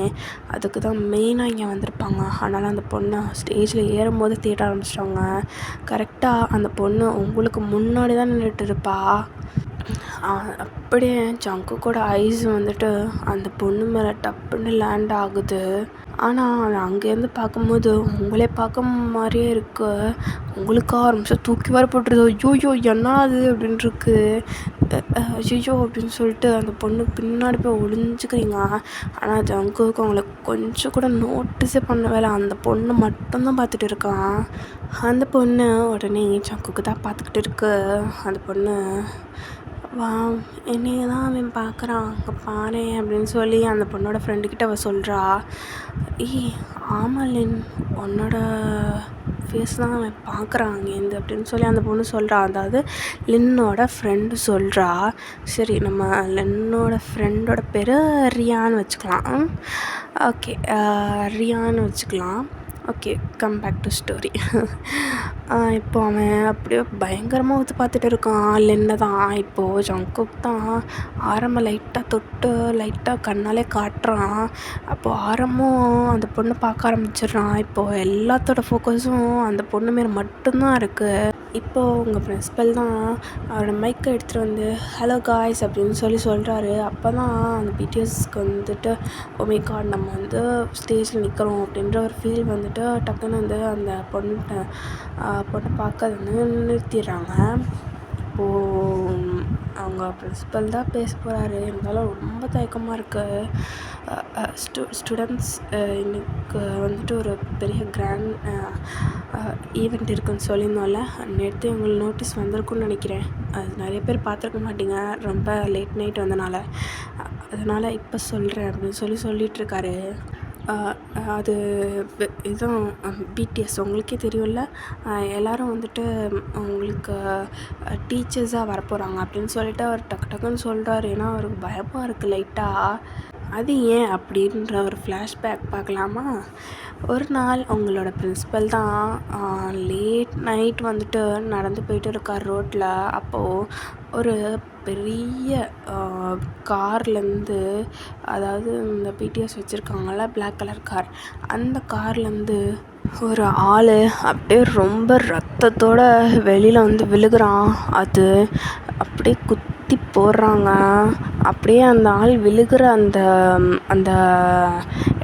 A: அதுக்கு தான் மெயினாக இங்கே வந்திருப்பாங்க. அதனால் அந்த பொண்ணை ஸ்டேஜில் ஏறும்போது தேட ஆரம்பிச்சிட்டாங்க. கரெக்டாக அந்த பொண்ணு உங்களுக்கு முன்னாடி தான் நின்றுட்டு இருப்பா. அப்படியே ஜங்குக்கோட ஐஸ் வந்துட்டு அந்த பொண்ணு மேலே டப்புன்னு லேண்ட் ஆகுது. ஆனால் அங்கேருந்து பார்க்கும்போது உங்களே பார்க்க மாதிரியே இருக்குது. உங்களுக்கு 6 நிமிஷம் தூக்கி வர போட்டுருது. ஐயோ என்ன அது அப்படின்ட்டுருக்கு. ஐயோ அப்படின்னு சொல்லிட்டு அந்த பொண்ணு பின்னாடி போய் ஒளிஞ்சிக்கிறீங்க. ஆனால் ஜங்குக்கு அவங்கள கொஞ்சம் கூட நோட்டீஸே பண்ணவே இல்லை. அந்த பொண்ணு மட்டும்தான் பார்த்துட்டு இருக்கான். அந்த பொண்ணு உடனே ஜங்குக்கு தான் பார்த்துக்கிட்டு இருக்கு. அந்த பொண்ணு, வா என்னைய தான் அவன் பார்க்குறான், அங்கே பாரு அப்படின்னு சொல்லி அந்த பொண்ணோட ஃப்ரெண்டுக்கிட்ட அவள் சொல்கிறா. ஆமாம் லின், உன்னோட ஃபேஸ் தான் அவன் பார்க்குறான் அங்கேருந்து அப்படின்னு சொல்லி அந்த பொண்ணு சொல்கிறா. அதாவது லின்னோட ஃப்ரெண்டு சொல்கிறா. சரி, நம்ம லின்னோட ஃப்ரெண்டோட பேர் ரியான்னு வச்சுக்கலாம். ஓகே, ரியான்னு வச்சுக்கலாம். Okay, come back to story. இப்போ அவன் அப்படியே பயங்கரமாக ஊற்றி பார்த்துட்டு இருக்கான் லின்னை தான். இப்போது ஜங்குக் தான் ஆரம்பம் லைட்டாக தொட்டு லைட்டாக கண்ணாலே காட்டுறான். அப்போது ஆரம்பம் அந்த பொண்ணை பார்க்க ஆரம்பிச்சிடுறான். இப்போது எல்லாத்தோட ஃபோக்கஸும் அந்த பொண்ணு மேலே மட்டும்தான் இருக்குது. இப்போது உங்கள் பிரின்சிபல் தான் அவரோட மைக்கை எடுத்துகிட்டு வந்து ஹலோ காய்ஸ் அப்படின்னு சொல்லி சொல்கிறாரு. அப்போ தான் அந்த பிடிஎஸ்க்கு வந்துட்டு மை காட், நம்ம வந்து ஸ்டேஜில் நிற்கிறோம் அப்படின்ற ஒரு ஃபீல் வந்துட்டு டக்குன்னு வந்து அந்த பொண்ணை பார்க்க வந்து நிறுத்திடுறாங்க. இப்போது அவங்க பிரின்சிபல் தான் பேச போகிறாரு. இருந்தாலும் ரொம்ப தயக்கமாக இருக்குது. ஸ்டூடெண்ட்ஸ், இன்னைக்கு வந்துட்டு ஒரு பெரிய கிராண்ட் ஈவெண்ட் இருக்குதுன்னு சொல்லியிருந்தோம்ல, நேற்று உங்களுக்கு நோட்டீஸ் வந்திருக்குன்னு நினைக்கிறேன். அது நிறைய பேர் பார்த்துருக்க மாட்டீங்க, ரொம்ப லேட் நைட் வந்தனால. அதனால் இப்போ சொல்கிறேன் அப்படின்னு சொல்லிகிட்ருக்காரு. அது இதுதான் பிடிஎஸ் உங்களுக்கே தெரியும்ல. எல்லோரும் வந்துட்டு உங்களுக்கு டீச்சர்ஸாக வரப்போகிறாங்க அப்படின்னு சொல்லிட்டு அவர் டக்கு டக்குன்னு சொல்கிறாரு. ஏன்னா அவருக்கு பயமாக இருக்குது லைட்டாக. அது ஏன் அப்படின்ற ஒரு ஃப்ளாஷ்பேக் பார்க்கலாமா? ஒரு நாள் உங்களோட பிரின்சிபல் தான் லேட் நைட் வந்துட்டு நடந்து போயிட்டு இருக்கார் ரோட்டில். அப்போது ஒரு பெரிய கார்லேருந்து, அதாவது இந்த பிடிஎஸ் வச்சுருக்காங்கள்ல பிளாக் கலர் கார், அந்த கார்லேருந்து ஒரு ஆள் அப்படியே ரொம்ப ரத்தத்தோடு வெளியில் வந்து விழுகிறான். அது அப்படியே குத்தி போடுறாங்க. அப்படியே அந்த ஆள் விழுகிற அந்த அந்த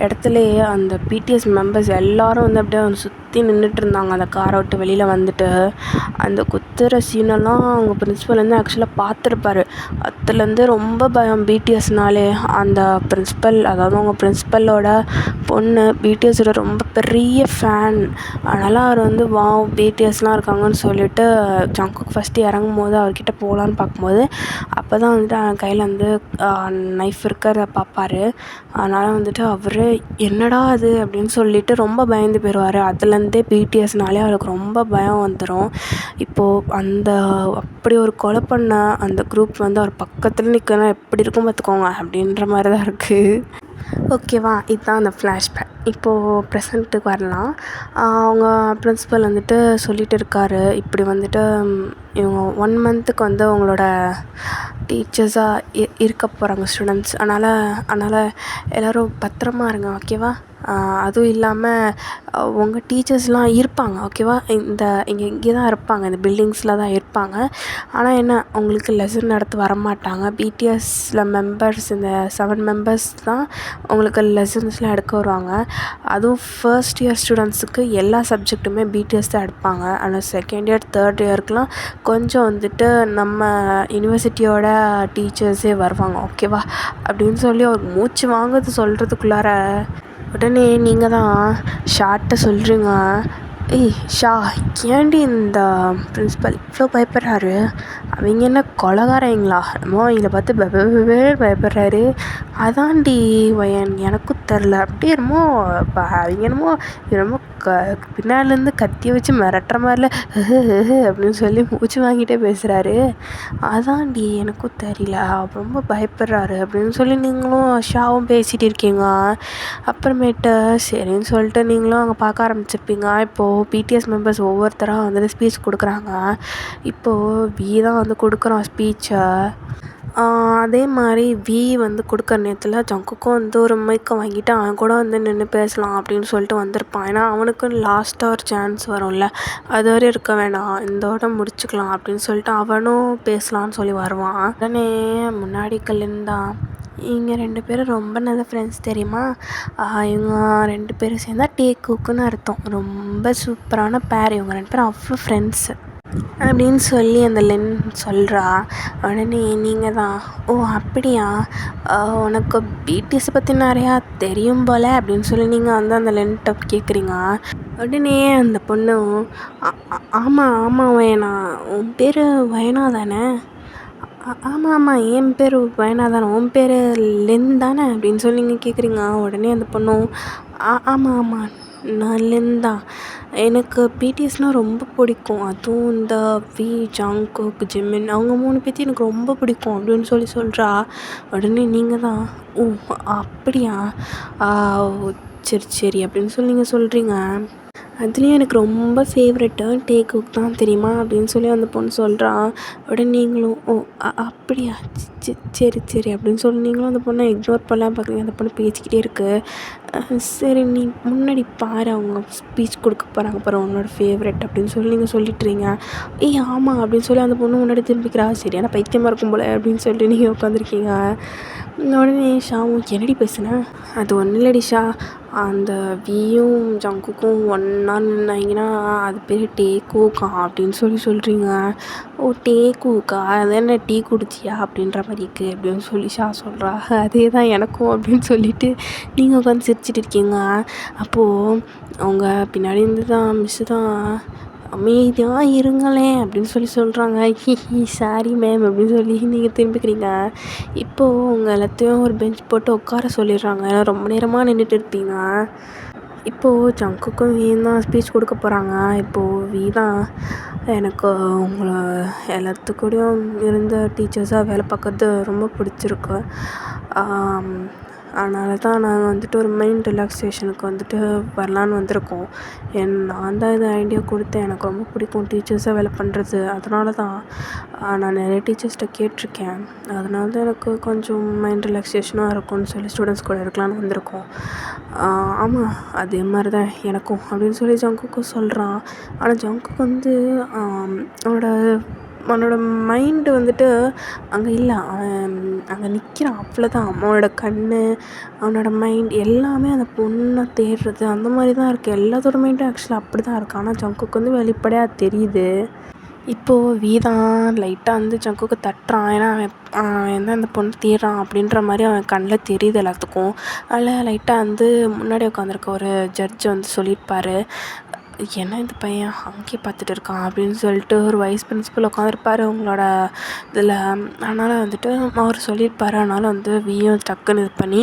A: இடத்துலையே அந்த பிடிஎஸ் மெம்பர்ஸ் எல்லோரும் வந்து அப்படியே அவனை சுற்றி நின்றுட்டு இருந்தாங்க. அந்த காரை விட்டு வெளியில் வந்துட்டு அந்த குத்துற சீனெல்லாம் அவங்க பிரின்சிபல் வந்து ஆக்சுவலாக பார்த்துருப்பாரு. அதுலேருந்து ரொம்ப பயம் பிடிஎஸ்னாலே. அந்த பிரின்சிபல், அதாவது அவங்க பிரின்சிபலோட பொண்ணு பிடிஎஸோட ரொம்ப பெரிய ஃபேன். அதனால் அவர் வந்து பிடிஎஸ்லாம் இருக்காங்கன்னு சொல்லிட்டு ஜங்குக்கு ஃபஸ்ட்டு இறங்கும் போது அவர்கிட்ட போகலான்னு பார்க்கும்போது அப்போ தான் வந்துட்டு அவன் கையில் வந்து நைஃப் இருக்கிறத பார்ப்பார். அதனால் வந்துட்டு அவர் என்னடா அது அப்படின்னு சொல்லிட்டு ரொம்ப பயந்து போயிடுவார். அதுலேருந்தே பிடிஎஸ்னாலே அவருக்கு ரொம்ப பயம் வந்துடும். இப்போது அந்த அப்படி ஒரு கொலை பண்ண அந்த குரூப் வந்து அவர் பக்கத்தில் நிற்கணும் எப்படி இருக்கும் பார்த்துக்கோங்க அப்படின்ற மாதிரி தான் இருக்குது. ஓகேவா? இதுதான் அந்த ஃப்ளாஷ்பேக். இப்போது ப்ரெசண்ட்டுக்கு வரலாம். அவங்க பிரின்சிபல் வந்துட்டு சொல்லிகிட்டு இருக்காரு, இப்படி வந்துட்டு இவங்க 1 மந்த்துக்கு வந்து அவங்களோட டீச்சர்ஸாக இருக்க போகிறாங்க ஸ்டூடெண்ட்ஸ். அதனால் எல்லோரும் பத்திரமா இருங்க, ஓகேவா? அதுவும் இல்லாமல் உங்கள் டீச்சர்ஸ்லாம் இருப்பாங்க, ஓகேவா? இங்கே தான் இருப்பாங்க, இந்த பில்டிங்ஸில் தான் இருப்பாங்க. ஆனால் என்ன, உங்களுக்கு லெசன் நடத்த வரமாட்டாங்க. பிடிஎஸில் மெம்பர்ஸ், இந்த 7 மெம்பர்ஸ் தான் உங்களுக்கு லெசன்ஸ்லாம் எடுக்க வருவாங்க. அதுவும் ஃபர்ஸ்ட் இயர் ஸ்டூடெண்ட்ஸுக்கு எல்லா சப்ஜெக்ட்டுமே பிடிஎஸ் தான் எடுப்பாங்க. ஆனால் செகண்ட் இயர், தேர்ட் இயருக்குலாம் கொஞ்சம் வந்துட்டு நம்ம யூனிவர்சிட்டியோட டீச்சர்ஸே வருவாங்க, ஓகேவா? அப்படின்னு சொல்லி அவர் மூச்சு வாங்குறது சொல்கிறதுக்குள்ளார உடனே நீங்கள் தான் ஷார்ட்டை சொல்கிறீங்க. ஏய் ஷா, ஏன்டி இந்த பிரின்சிபல் இவ்வளோ பயப்படுறாரு? அவங்க என்ன கொலைகாரங்களா? என்னமோ அவங்கள பார்த்து பயப்படுறாரு. அதான்டி வயன், எனக்கும் தெரில. அப்படியே என்னமோ அவங்க என்னமோ பின்னாலேருந்து கத்தியை வச்சு மிரட்டுற மாதிரில அப்படின்னு சொல்லி மூச்சு வாங்கிட்டே பேசுகிறாரு. அதான்டி எனக்கும் தெரியல, ரொம்ப பயப்படுறாரு அப்படின்னு சொல்லி நீங்களும் ஷாவும் பேசிகிட்டு இருக்கீங்க. அப்புறமேட்டு சரின்னு சொல்லிட்டு நீங்களும் அங்கே பார்க்க ஆரம்பிச்சிருப்பீங்க. இப்போது பிடிஎஸ் மெம்பர்ஸ் ஒவ்வொருத்தராக வந்துட்டு ஸ்பீச் கொடுக்குறாங்க. இப்போது தான் வந்து கொடுக்குறான் ஸ்பீச்சை. அதே மாதிரி வந்து கொடுக்குற நேரத்தில் ஜங்குக்கும் வந்து ஒரு மைக்கை வாங்கிட்டு அவன் கூட வந்து நின்று பேசலாம் அப்படின்னு சொல்லிட்டு வந்திருப்பான். ஏன்னா அவனுக்கும் லாஸ்ட்டாக ஒரு சான்ஸ் வரும்ல, அது வரை இருக்க வேணாம், இதோட முடிச்சுக்கலாம் அப்படின்னு சொல்லிட்டு அவனும் பேசலான்னு சொல்லி வருவான். உடனே முன்னாடி கல்லுந்தான், இவங்க 2 பேரும் ரொம்ப நல்ல ஃப்ரெண்ட்ஸ் தெரியுமா? இவங்க 2 பேரும் சேர்ந்தா டேக்குக்குன்னு அர்த்தம். ரொம்ப சூப்பரான பேர், இவங்க 2 பேரும் அவ்வளோ ஃப்ரெண்ட்ஸு அப்படின்னு சொல்லி அந்த லென் சொல்கிறா. உடனே நீங்கள் தான், ஓ அப்படியா, உனக்கு பிடிஎஸை பற்றி நிறையா தெரியும் போல் அப்படின்னு சொல்லி நீங்கள் வந்து அந்த லென்ட்ட கேட்குறீங்க. உடனே அந்த பொண்ணும், ஆமாம் வயனா, உன் பேர் வயனா தானே? ஆமாம் என் பேர் வயனா தானே, உன் பேர் லென் தானே அப்படின்னு சொல்லி நீங்கள் கேட்குறீங்க. உடனே அந்த பொண்ணும், ஆமாம் நான் லென் தான், எனக்கு பிடிஎஸ்னால் ரொம்ப பிடிக்கும், அதுவும் இந்த ஜங்குக், ஜிமின் அவங்க 3 பேர்த்தையும் எனக்கு ரொம்ப பிடிக்கும் அப்படின்னு சொல்லி சொல்கிறா. உடனே நீங்கள் தான், ஓ அப்படியா, சரி அப்படின்னு சொல்லி நீங்கள் சொல்கிறீங்க. அதுலேயும் எனக்கு ரொம்ப ஃபேவரெட்டு டேக்குக் தான் தெரியுமா அப்படின்னு சொல்லி அந்த பொண்ணு சொல்கிறான். உடனே நீங்களும், ஓ அப்படியா, சரி அப்படின்னு சொல்லி நீங்களும் அந்த பொண்ணை இக்னோர் பண்ணலாம் பார்க்குறீங்க. அந்த பொண்ணு பேசிக்கிட்டே இருக்குது. சரி நீ முன்னாடி பாரு, அவங்க ஸ்பீச் கொடுக்க போகிறாங்க பாரு, உன்னோட ஃபேவரெட் அப்படின்னு சொல்லி நீங்கள் சொல்லிட்டுறீங்க. ஏய் ஆமாம் அப்படின்னு சொல்லி அந்த பொண்ணு முன்னாடி திரும்பிக்கிறா. சரியான பைத்தியமாக இருக்கும் போல் அப்படின்னு சொல்லிட்டு நீங்கள் உட்காந்துருக்கீங்க. உடனே ஷாவும் என்னடி பேசுனேன், அது ஒன்றும் இல்லடி ஷா, அந்த வியும் ஜங்குக்கும் ஒன்றா நின்னாங்கன்னா அது பேர் டேக்கூக்கா அப்படின்னு சொல்கிறீங்க. ஓ டேக்கூக்கா, அது என்ன டீ குடிச்சியா அப்படின்ற மாதிரி இருக்குது அப்படின்னு சொல்லி ஷா சொல்கிறா. அதே தான் எனக்கும் அப்படின்னு சொல்லிட்டு நீங்கள் உட்காந்து சிரிச்சிட்டு இருக்கீங்க. அப்போது அவங்க பின்னாடி இருந்து தான் மிஸ்ஸு தான் அமைதியாக இருங்களேன் அப்படின்னு சொல்கிறாங்க. சாரி மேம் அப்படின்னு சொல்லி நீங்கள் திரும்பிக்கிறீங்க. இப்போது உங்கள் எல்லாத்தையும் ஒரு பெஞ்ச் போட்டு உட்கார சொல்லிடுறாங்க. ரொம்ப நேரமாக நின்றுட்டு இருப்பீங்க. இப்போது ஜங்குக்கும் வீயும் தான் ஸ்பீச் கொடுக்க போகிறாங்க. இப்போது வீ தான் எனக்கு உங்களை எல்லாத்துக்கூடயும் இருந்த டீச்சர்ஸாக வேலை பார்க்குறது ரொம்ப பிடிச்சிருக்கு. அதனால தான் நாங்கள் வந்துட்டு ஒரு மைண்ட் ரிலாக்ஸேஷனுக்கு வந்துட்டு வரலான்னு வந்திருக்கோம். நான் தான் இது ஐடியா கொடுத்தேன். எனக்கு ரொம்ப பிடிக்கும் டீச்சர்ஸாக வேலை பண்ணுறது. அதனால தான் நான் நிறைய டீச்சர்ஸ்கிட்ட கேட்டிருக்கேன். அதனால தான் எனக்கு கொஞ்சம் மைண்ட் ரிலாக்ஸேஷனாக இருக்கும்னு சொல்லி ஸ்டூடெண்ட்ஸ் கூட இருக்கலான்னு வந்திருக்கோம். ஆமாம் அதே மாதிரி தான் எனக்கும் அப்படின்னு சொல்லி ஜங்குக்கும் சொல்கிறான். ஆனால் ஜங்குக்கு வந்து அவனோட மைண்டு வந்துட்டு அங்கே இல்லை. அவன் அங்கே நிற்கிறான், அவ்வளோதான். அவனோட கண், அவனோட மைண்ட் எல்லாமே அந்த பொண்ணை தேடுறது அந்த மாதிரி தான் இருக்குது. எல்லாத்தோட மைண்டும் ஆக்சுவலாக அப்படி தான் இருக்குது. ஆனால் ஜங்குக்கு வந்து வெளிப்படையாக தெரியுது. இப்போது வீதான் லைட்டாக வந்து ஜங்குக்கு தட்டுறான். ஏன்னா அவன் தான் அந்த பொண்ணு தேடுறான் அப்படின்ற மாதிரி அவன் கண்ணில் தெரியுது எல்லாத்துக்கும். அதில் லைட்டாக வந்து முன்னாடி உட்காந்துருக்க ஒரு ஜட்ஜ் வந்து சொல்லியிருப்பார், என்ன இந்த பையன் அங்கேயே பார்த்துட்டு இருக்கான் அப்படின்னு சொல்லிட்டு. ஒரு வைஸ் பிரின்சிபல் உட்காந்துருப்பார் உங்களோட இதில். அதனால் வந்துட்டு அவர் சொல்லியிருப்பார். அதனால் வந்து வியும் டக்குன்னு இது பண்ணி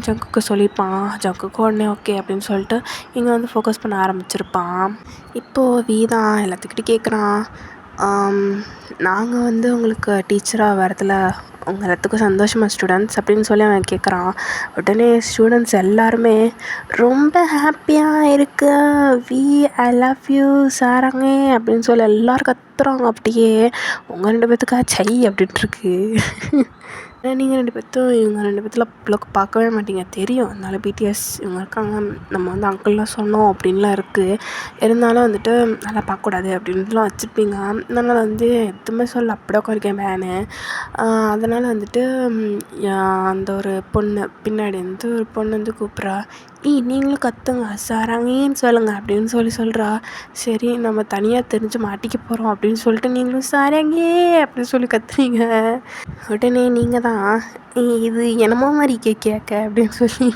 A: ஜங்குக்கு சொல்லியிருப்பான். ஜங்குக்கு உடனே ஓகே அப்படின்னு சொல்லிட்டு இங்கே வந்து ஃபோக்கஸ் பண்ண ஆரம்பிச்சிருப்பான். இப்போது வீ தான் எல்லாத்துக்கிட்டையும் கேட்குறான், நாங்கள் வந்து உங்களுக்கு டீச்சராக வரதில் உங்கள் எல்லாத்துக்கும் சந்தோஷமா ஸ்டூடெண்ட்ஸ் அப்படின்னு சொல்லி அவன் கேட்குறான். உடனே ஸ்டூடெண்ட்ஸ் எல்லாருமே ரொம்ப ஹாப்பியாக இருக்கு, V I love you Saranga அப்படின்னு சொல்லி எல்லோரும் கத்துறாங்க. அப்படியே உங்கள் 2 பேத்துக்கா சை அப்படின்ட்டுருக்கு. ஏன்னா நீங்கள் 2 பேர்த்தும் இவங்க 2 பேத்துல அவ்வளோக்கு பார்க்கவே மாட்டீங்க, தெரியும். அதனால பிடிஎஸ் இவங்க இருக்காங்க, நம்ம வந்து அங்கிள்லாம் சொன்னோம் அப்படின்லாம் இருக்குது. இருந்தாலும் வந்துட்டு நல்லா பார்க்கக்கூடாது அப்படின்ட்டுலாம் வச்சுருப்பீங்க. அதனால் வந்து எதுவுமே சொல்ல அப்படியே உட்காந்துருக்கேன் மேனு. அதனால் வந்துட்டு அந்த ஒரு பொண்ணு பின்னாடி வந்து ஒரு பொண்ணு வந்து கூப்பிட்றா, நீங்களும் கத்துங்க சாராங்கன்னு சொல்லுங்கள் அப்படின்னு சொல்கிறா. சரி நம்ம தனியாக தெரிஞ்சு மாட்டிக்க போகிறோம் அப்படின்னு சொல்லிட்டு நீங்களும் சாராங்கே அப்படின்னு சொல்லி கத்துறீங்க. உடனே நீங்கள் தான் இது என்னமோ மாதிரி கேட்க அப்படின்னு சொல்லி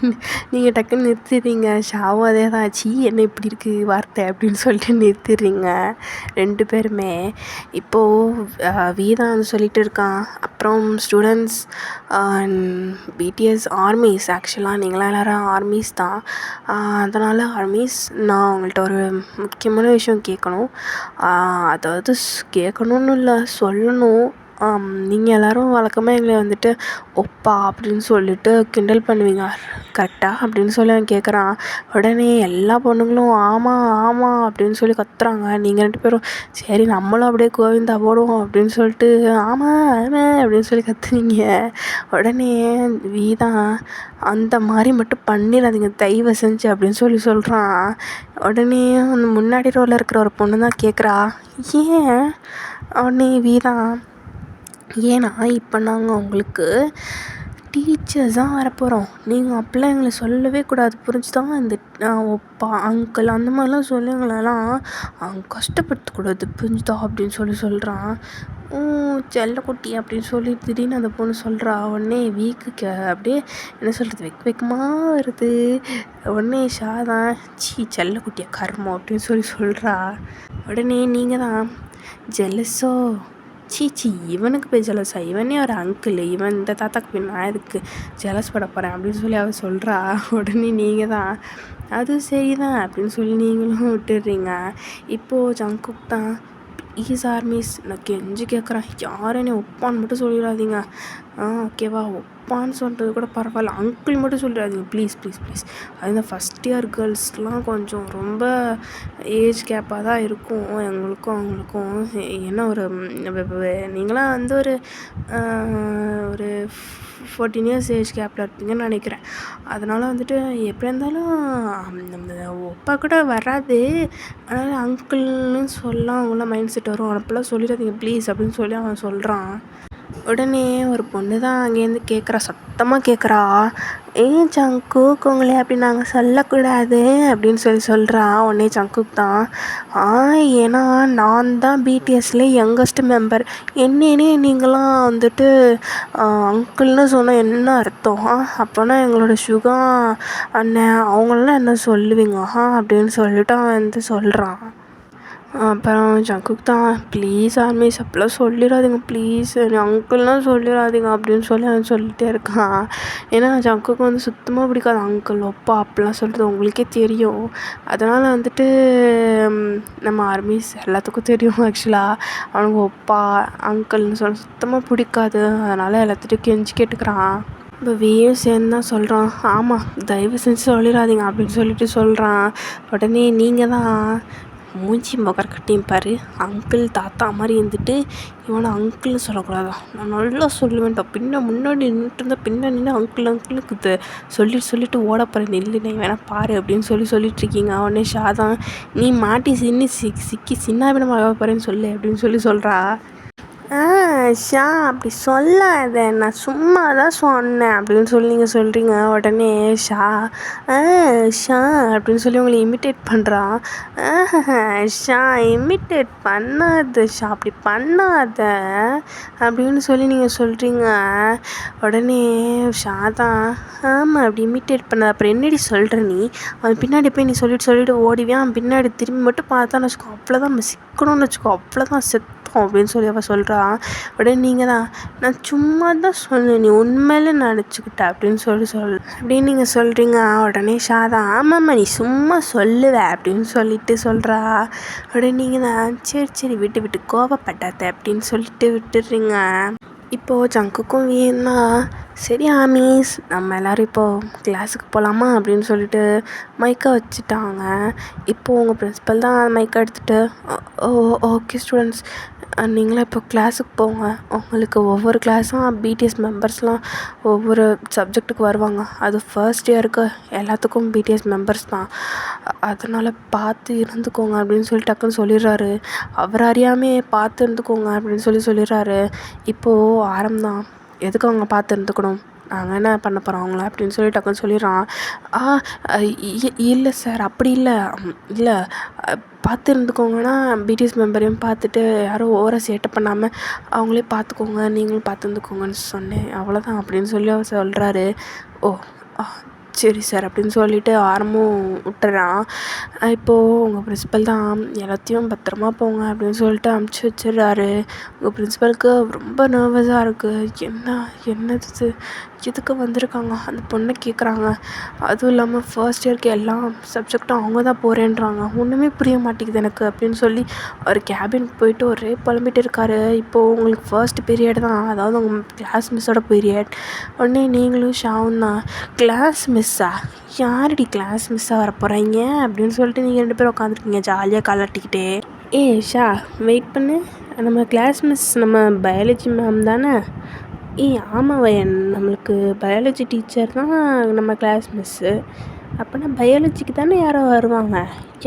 A: நீங்கள் டக்குன்னு நிறுத்திடுறீங்க. ஷாவும் அதே தான், ஆச்சு என்ன இப்படி இருக்குது வார்த்தை அப்படின்னு சொல்லிட்டு நிறுத்திடுறீங்க 2 பேருமே. இப்போது வீதான் வந்து சொல்லிகிட்டு இருக்கான். அப்புறம் ஸ்டூடெண்ட்ஸ் பிடிஎஸ் ஆர்மிஸ், ஆக்சுவலாக நீங்களாம் எல்லோரும் ஆர்மிஸ் தான். அதனால் ஆர்மிஸ், நான் உங்கள்கிட்ட ஒரு முக்கியமான விஷயம் கேட்கணும். அதாவது கேட்கணுன்னு இல்லை, சொல்லணும். நீங்கள் எல்லோரும் வழக்கமாக எங்களை வந்துட்டு ஒப்பா அப்படின்னு சொல்லிட்டு கிண்டல் பண்ணுவீங்க கரெக்டாக அப்படின்னு சொல்லி அவன் கேட்குறான். உடனே எல்லா பொண்ணுங்களும் ஆமாம் ஆமாம் அப்படின்னு சொல்லி கத்துறாங்க. நீங்கள் 2 பேரும் சரி நம்மளும் அப்படியே கோவிந்தா போடுவோம் அப்படின்னு சொல்லிட்டு ஆமாம் ஆமாம் அப்படின்னு சொல்லி கத்துனீங்க. உடனே வீதான் அந்த மாதிரி மட்டும் பண்ணிடாதீங்க தயவு செஞ்சு அப்படின்னு சொல்கிறான். உடனே அந்த முன்னாடி ரோவில் இருக்கிற ஒரு பொண்ணு தான் கேட்குறா, ஏன்? உடனே வீதான், ஏன்னா இப்போ நாங்கள் உங்களுக்கு டீச்சர்ஸாக வரப்போகிறோம், நீங்கள் அப்போல்லாம் எங்களை சொல்லவே கூடாது புரிஞ்சுதான். இந்த ஒப்பா அங்கிள் அந்த மாதிரிலாம் சொல்லி எங்களெல்லாம் கஷ்டப்படுத்தக்கூடாது புரிஞ்சுதா அப்படின்னு சொல்கிறான். செல்லக்குட்டி அப்படின்னு சொல்லி திடீர்னு அந்த பொண்ணு சொல்கிறா. உடனே வீக்குக்கு அப்படியே என்ன சொல்கிறது வெக்கமாக வருது. உடனே ஷாதான் செல்லக்குட்டியா கர்மம் அப்படின்னு சொல்கிறா. உடனே நீங்கள் தான் ஜெலஸோ, சீச்சி இவனுக்கு போய் ஜெலஸா, இவனே ஒரு அங்கிள், இவன் இந்த தாத்தாக்கு போய் நான் எதுக்கு ஜெலஸ் பட போகிறேன் அப்படின்னு சொல்லி அவள் சொல்கிறா. உடனே நீங்கள் தான் அது சரிதான் அப்படின்னு சொல்லி நீங்களும் விட்டுடுறீங்க. இப்போது ஜங்குக் தான் ப்ளீஸ் ஆர்மிஸ் நான் கெஞ்சி கேட்குறேன், யாரும் என்னை ஒப்பான்னு மட்டும் சொல்லிடாதீங்க. ஓகேவா, ஒப்பான்னு சொல்கிறது கூட பரவாயில்ல, அங்கிள் மட்டும் சொல்லிடாதீங்க ப்ளீஸ் ப்ளீஸ் ப்ளீஸ். அது இந்த ஃபஸ்ட் இயர் கேர்ள்ஸ்லாம் கொஞ்சம் ரொம்ப ஏஜ் கேப்பாக தான் இருக்கும் எங்களுக்கும் அவங்களுக்கும். என்ன ஒரு நீங்களாம் வந்து ஒரு 14 இயர்ஸ் ஏஜ் கேப்பில் இருப்பீங்கன்னு நினைக்கிறேன். அதனால் வந்துட்டு எப்படி இருந்தாலும் நம்ம ஒப்பா கூட வராது, அதனால் அங்கிள்னு சொல்லலாம் அவங்களாம் மைண்ட் செட் வரும். அப்போல்லாம் சொல்லிடாதீங்க ப்ளீஸ் அப்படின்னு சொல்லி அவன் சொல்கிறான். உடனே ஒரு பொண்ணு தான் அங்கேருந்து கேட்குறா, சத்தமாக கேட்குறா, ஏன் ஜங்குக் உங்களை அப்படி நாங்கள் சொல்லக்கூடாது அப்படின்னு சொல்கிறா. உடனே ஜங்குக் தான், ஏன்னா நான் தான் பிடிஎஸ்ல யங்கஸ்ட் மெம்பர், என்னன்னே நீங்களாம் வந்துட்டு அங்கிள்னு சொன்னால் என்ன அர்த்தம்? அப்போனா எங்களோட சுகா அண்ணன் அவங்களெலாம் என்ன சொல்லுவீங்க அப்படின்னு சொல்லிட்டு அவன் வந்து சொல்கிறான். அப்புறம் ஜங்குக் தான், ப்ளீஸ் ஆர்மிஸ் அப்படிலாம் சொல்லிடாதீங்க, ப்ளீஸ் அங்கிள்லாம் சொல்லிடாதீங்க அப்படின்னு சொல்லி அவன் சொல்லிகிட்டே இருக்கான். ஏன்னா ஜங்குக்கு வந்து சுத்தமாக பிடிக்காது அங்கிள் ஒப்பா அப்படிலாம் சொல்கிறது, உங்களுக்கே தெரியும். அதனால் வந்துட்டு நம்ம ஆர்மிஸ் எல்லாத்துக்கும் தெரியும் ஆக்சுவலாக அவனுக்கு ஒப்பா அங்கிள்னு சொல்ல சுத்தமாக பிடிக்காது. அதனால் எல்லாத்துட்டையும் கெஞ்சி கேட்டுக்கிறான். இப்போ வியும் சேர்ந்து தான் சொல்கிறான், ஆமாம் தயவு செஞ்சு சொல்லிடாதீங்க அப்படின்னு சொல்லிட்டு சொல்கிறான். உடனே நீங்கள் தான் மூஞ்சி முகரக்கட்டையும் பாரு, அங்கிள் தாத்தா மாதிரி இருந்துட்டு இவனை அங்கிள்னு சொல்லக்கூடாதா, நான் நல்லா சொல்லுவேன்டா, முன்னாடி நின்றுட்டு இருந்தால் பின்னாடி நின்று அங்கிளுக்கு சொல்லிட்டு ஓட போகிறேன், நில்லு நீ வேணா பாரு அப்படின்னு சொல்லிட்டுருக்கீங்க. அவனே ஷாதான், நீ மாட்டி சிக்கி சின்னாபினமாக போகிறேன்னு சொல்லு அப்படின்னு சொல்கிறா. ஷா அப்படி சொல்லாத, நான் சும்மா தான் சொன்னேன் அப்படின்னு சொல்லி நீங்கள் சொல்கிறீங்க. உடனே ஷா ஷா அப்படின்னு சொல்லி உங்களை இமிட்டேட் பண்ணுறான். ஷா இமிட்டேட் பண்ணாத ஷா, அப்படி பண்ணாத அப்படின்னு சொல்லி நீங்கள் சொல்கிறீங்க. உடனே ஷா தான், ஆமாம் அப்படி இமிட்டேட் பண்ணாத, அப்புறம் என்னடி சொல்கிற நீ, அவன் பின்னாடி போய் நீ சொல்லிட்டு ஓடிவியான், அவன் பின்னாடி திரும்பி மட்டும் பார்த்தான்னு வச்சுக்கோ, அவ்வளோதான் நம்ம சிக்கணும்னு வச்சுக்கோ, அவ்வளோதான் செத்தோம் அப்படின்னு சொல்லி அவள் சொல்கிறான். உடனே நீங்கள் தான், நான் சும்மா தான் சொன்னேன், நீ உண்மையில நினச்சிக்கிட்ட அப்படின்னு அப்படின்னு நீங்கள் சொல்கிறீங்க. உடனே ஷாதான், ஆமாம்மா நீ சும்மா சொல்லுவ அப்படின்னு சொல்லிட்டு சொல்கிறா. உடனே நீங்கள் தான், சரி விட்டு கோவப்பட்டாத அப்படின்னு சொல்லிட்டு விட்டுடுறீங்க. இப்போது ஜங்குக்கும் வேணா, சரி ஆமீஸ் நம்ம எல்லோரும் இப்போது கிளாஸுக்கு போகலாமா அப்படின்னு சொல்லிட்டு மைக்கை வச்சுட்டாங்க. இப்போது உங்கள் ப்ரின்ஸிபல் தான் மைக்கை எடுத்துகிட்டு, ஓகே ஸ்டூடெண்ட்ஸ், நீங்களாம் இப்போ கிளாஸுக்கு போங்க, உங்களுக்கு ஒவ்வொரு கிளாஸும் பிடிஎஸ் மெம்பர்ஸ்லாம் ஒவ்வொரு சப்ஜெக்ட்டுக்கு வருவாங்க, அது ஃபர்ஸ்ட் இயருக்கு எல்லாத்துக்கும் பிடிஎஸ் மெம்பர்ஸ் தான், அதனால் பார்த்து இருந்துக்கோங்க அப்படின்னு சொல்லி டக்குன்னு சொல்லிடுறாரு. அவர் அறியாமே பார்த்து இருந்துக்கோங்க அப்படின்னு சொல்லிடுறாரு. இப்போது ஆரம்பம்தான், எதுக்கு அவங்க பார்த்து இருந்துக்கணும், நாங்கள் என்ன பண்ண போகிறோம் அவங்கள அப்படின்னு சொல்லி டக்குன்னு சொல்லிடுறான். இல்லை சார் அப்படி இல்லை பார்த்து இருந்துக்கோங்கன்னா பிடிஎஸ் மெம்பரையும் பார்த்துட்டு யாரும் ஓவராக சேட்டை பண்ணாமல் அவங்களே பார்த்துக்கோங்க, நீங்களும் பார்த்து இருந்துக்கோங்கன்னு சொன்னேன், அவ்வளோதான் அப்படின்னு சொல்லி அவர் சொல்கிறாரு. சரி சார் அப்படின்னு சொல்லிட்டு ஆரம்பம் விட்டுறான். இப்போது உங்கள் ப்ரின்ஸிபல் தான் எல்லாத்தையும் பத்திரமா போங்க அப்படின்னு சொல்லிட்டு அமுச்சு வச்சிடுறாரு. உங்கள் ப்ரின்ஸிபலுக்கு ரொம்ப நர்வஸாக இருக்குது. என்னது எதுக்கு வந்திருக்காங்க அந்த பொண்ணை கேட்குறாங்க. அதுவும் இல்லாமல் ஃபர்ஸ்ட் இயருக்கு எல்லா சப்ஜெக்டும் அவங்க தான் போகிறேன்றாங்க, ஒன்றுமே புரிய மாட்டேங்குது எனக்கு அப்படின்னு சொல்லி ஒரு கேபினுக்கு போயிட்டு ஒரே புலம்பிட்டு இருக்காரு. இப்போது உங்களுக்கு ஃபர்ஸ்ட் பீரியட் தான், அதாவது உங்கள் கிளாஸ் மிஸ்ஸோட பீரியட். உடனே நீங்களும் ஷாவும் தான், கிளாஸ் மிஸ்ஸா, யாரடி கிளாஸ் மிஸ்ஸாக வர போகிறீங்க அப்படின்னு சொல்லிட்டு நீங்கள் 2 பேரும் உட்காந்துருக்கீங்க ஜாலியாக கலாட்டிக்கிட்டே. ஷா வெயிட் பண்ணு, நம்ம கிளாஸ் மிஸ் நம்ம பயாலஜி மேம் தானே? ஆமாம் வயன், நம்மளுக்கு பயாலஜி டீச்சர் தான் நம்ம கிளாஸ் மிஸ்ஸு, அப்போனா பயாலஜிக்கு தானே யாரோ வருவாங்க,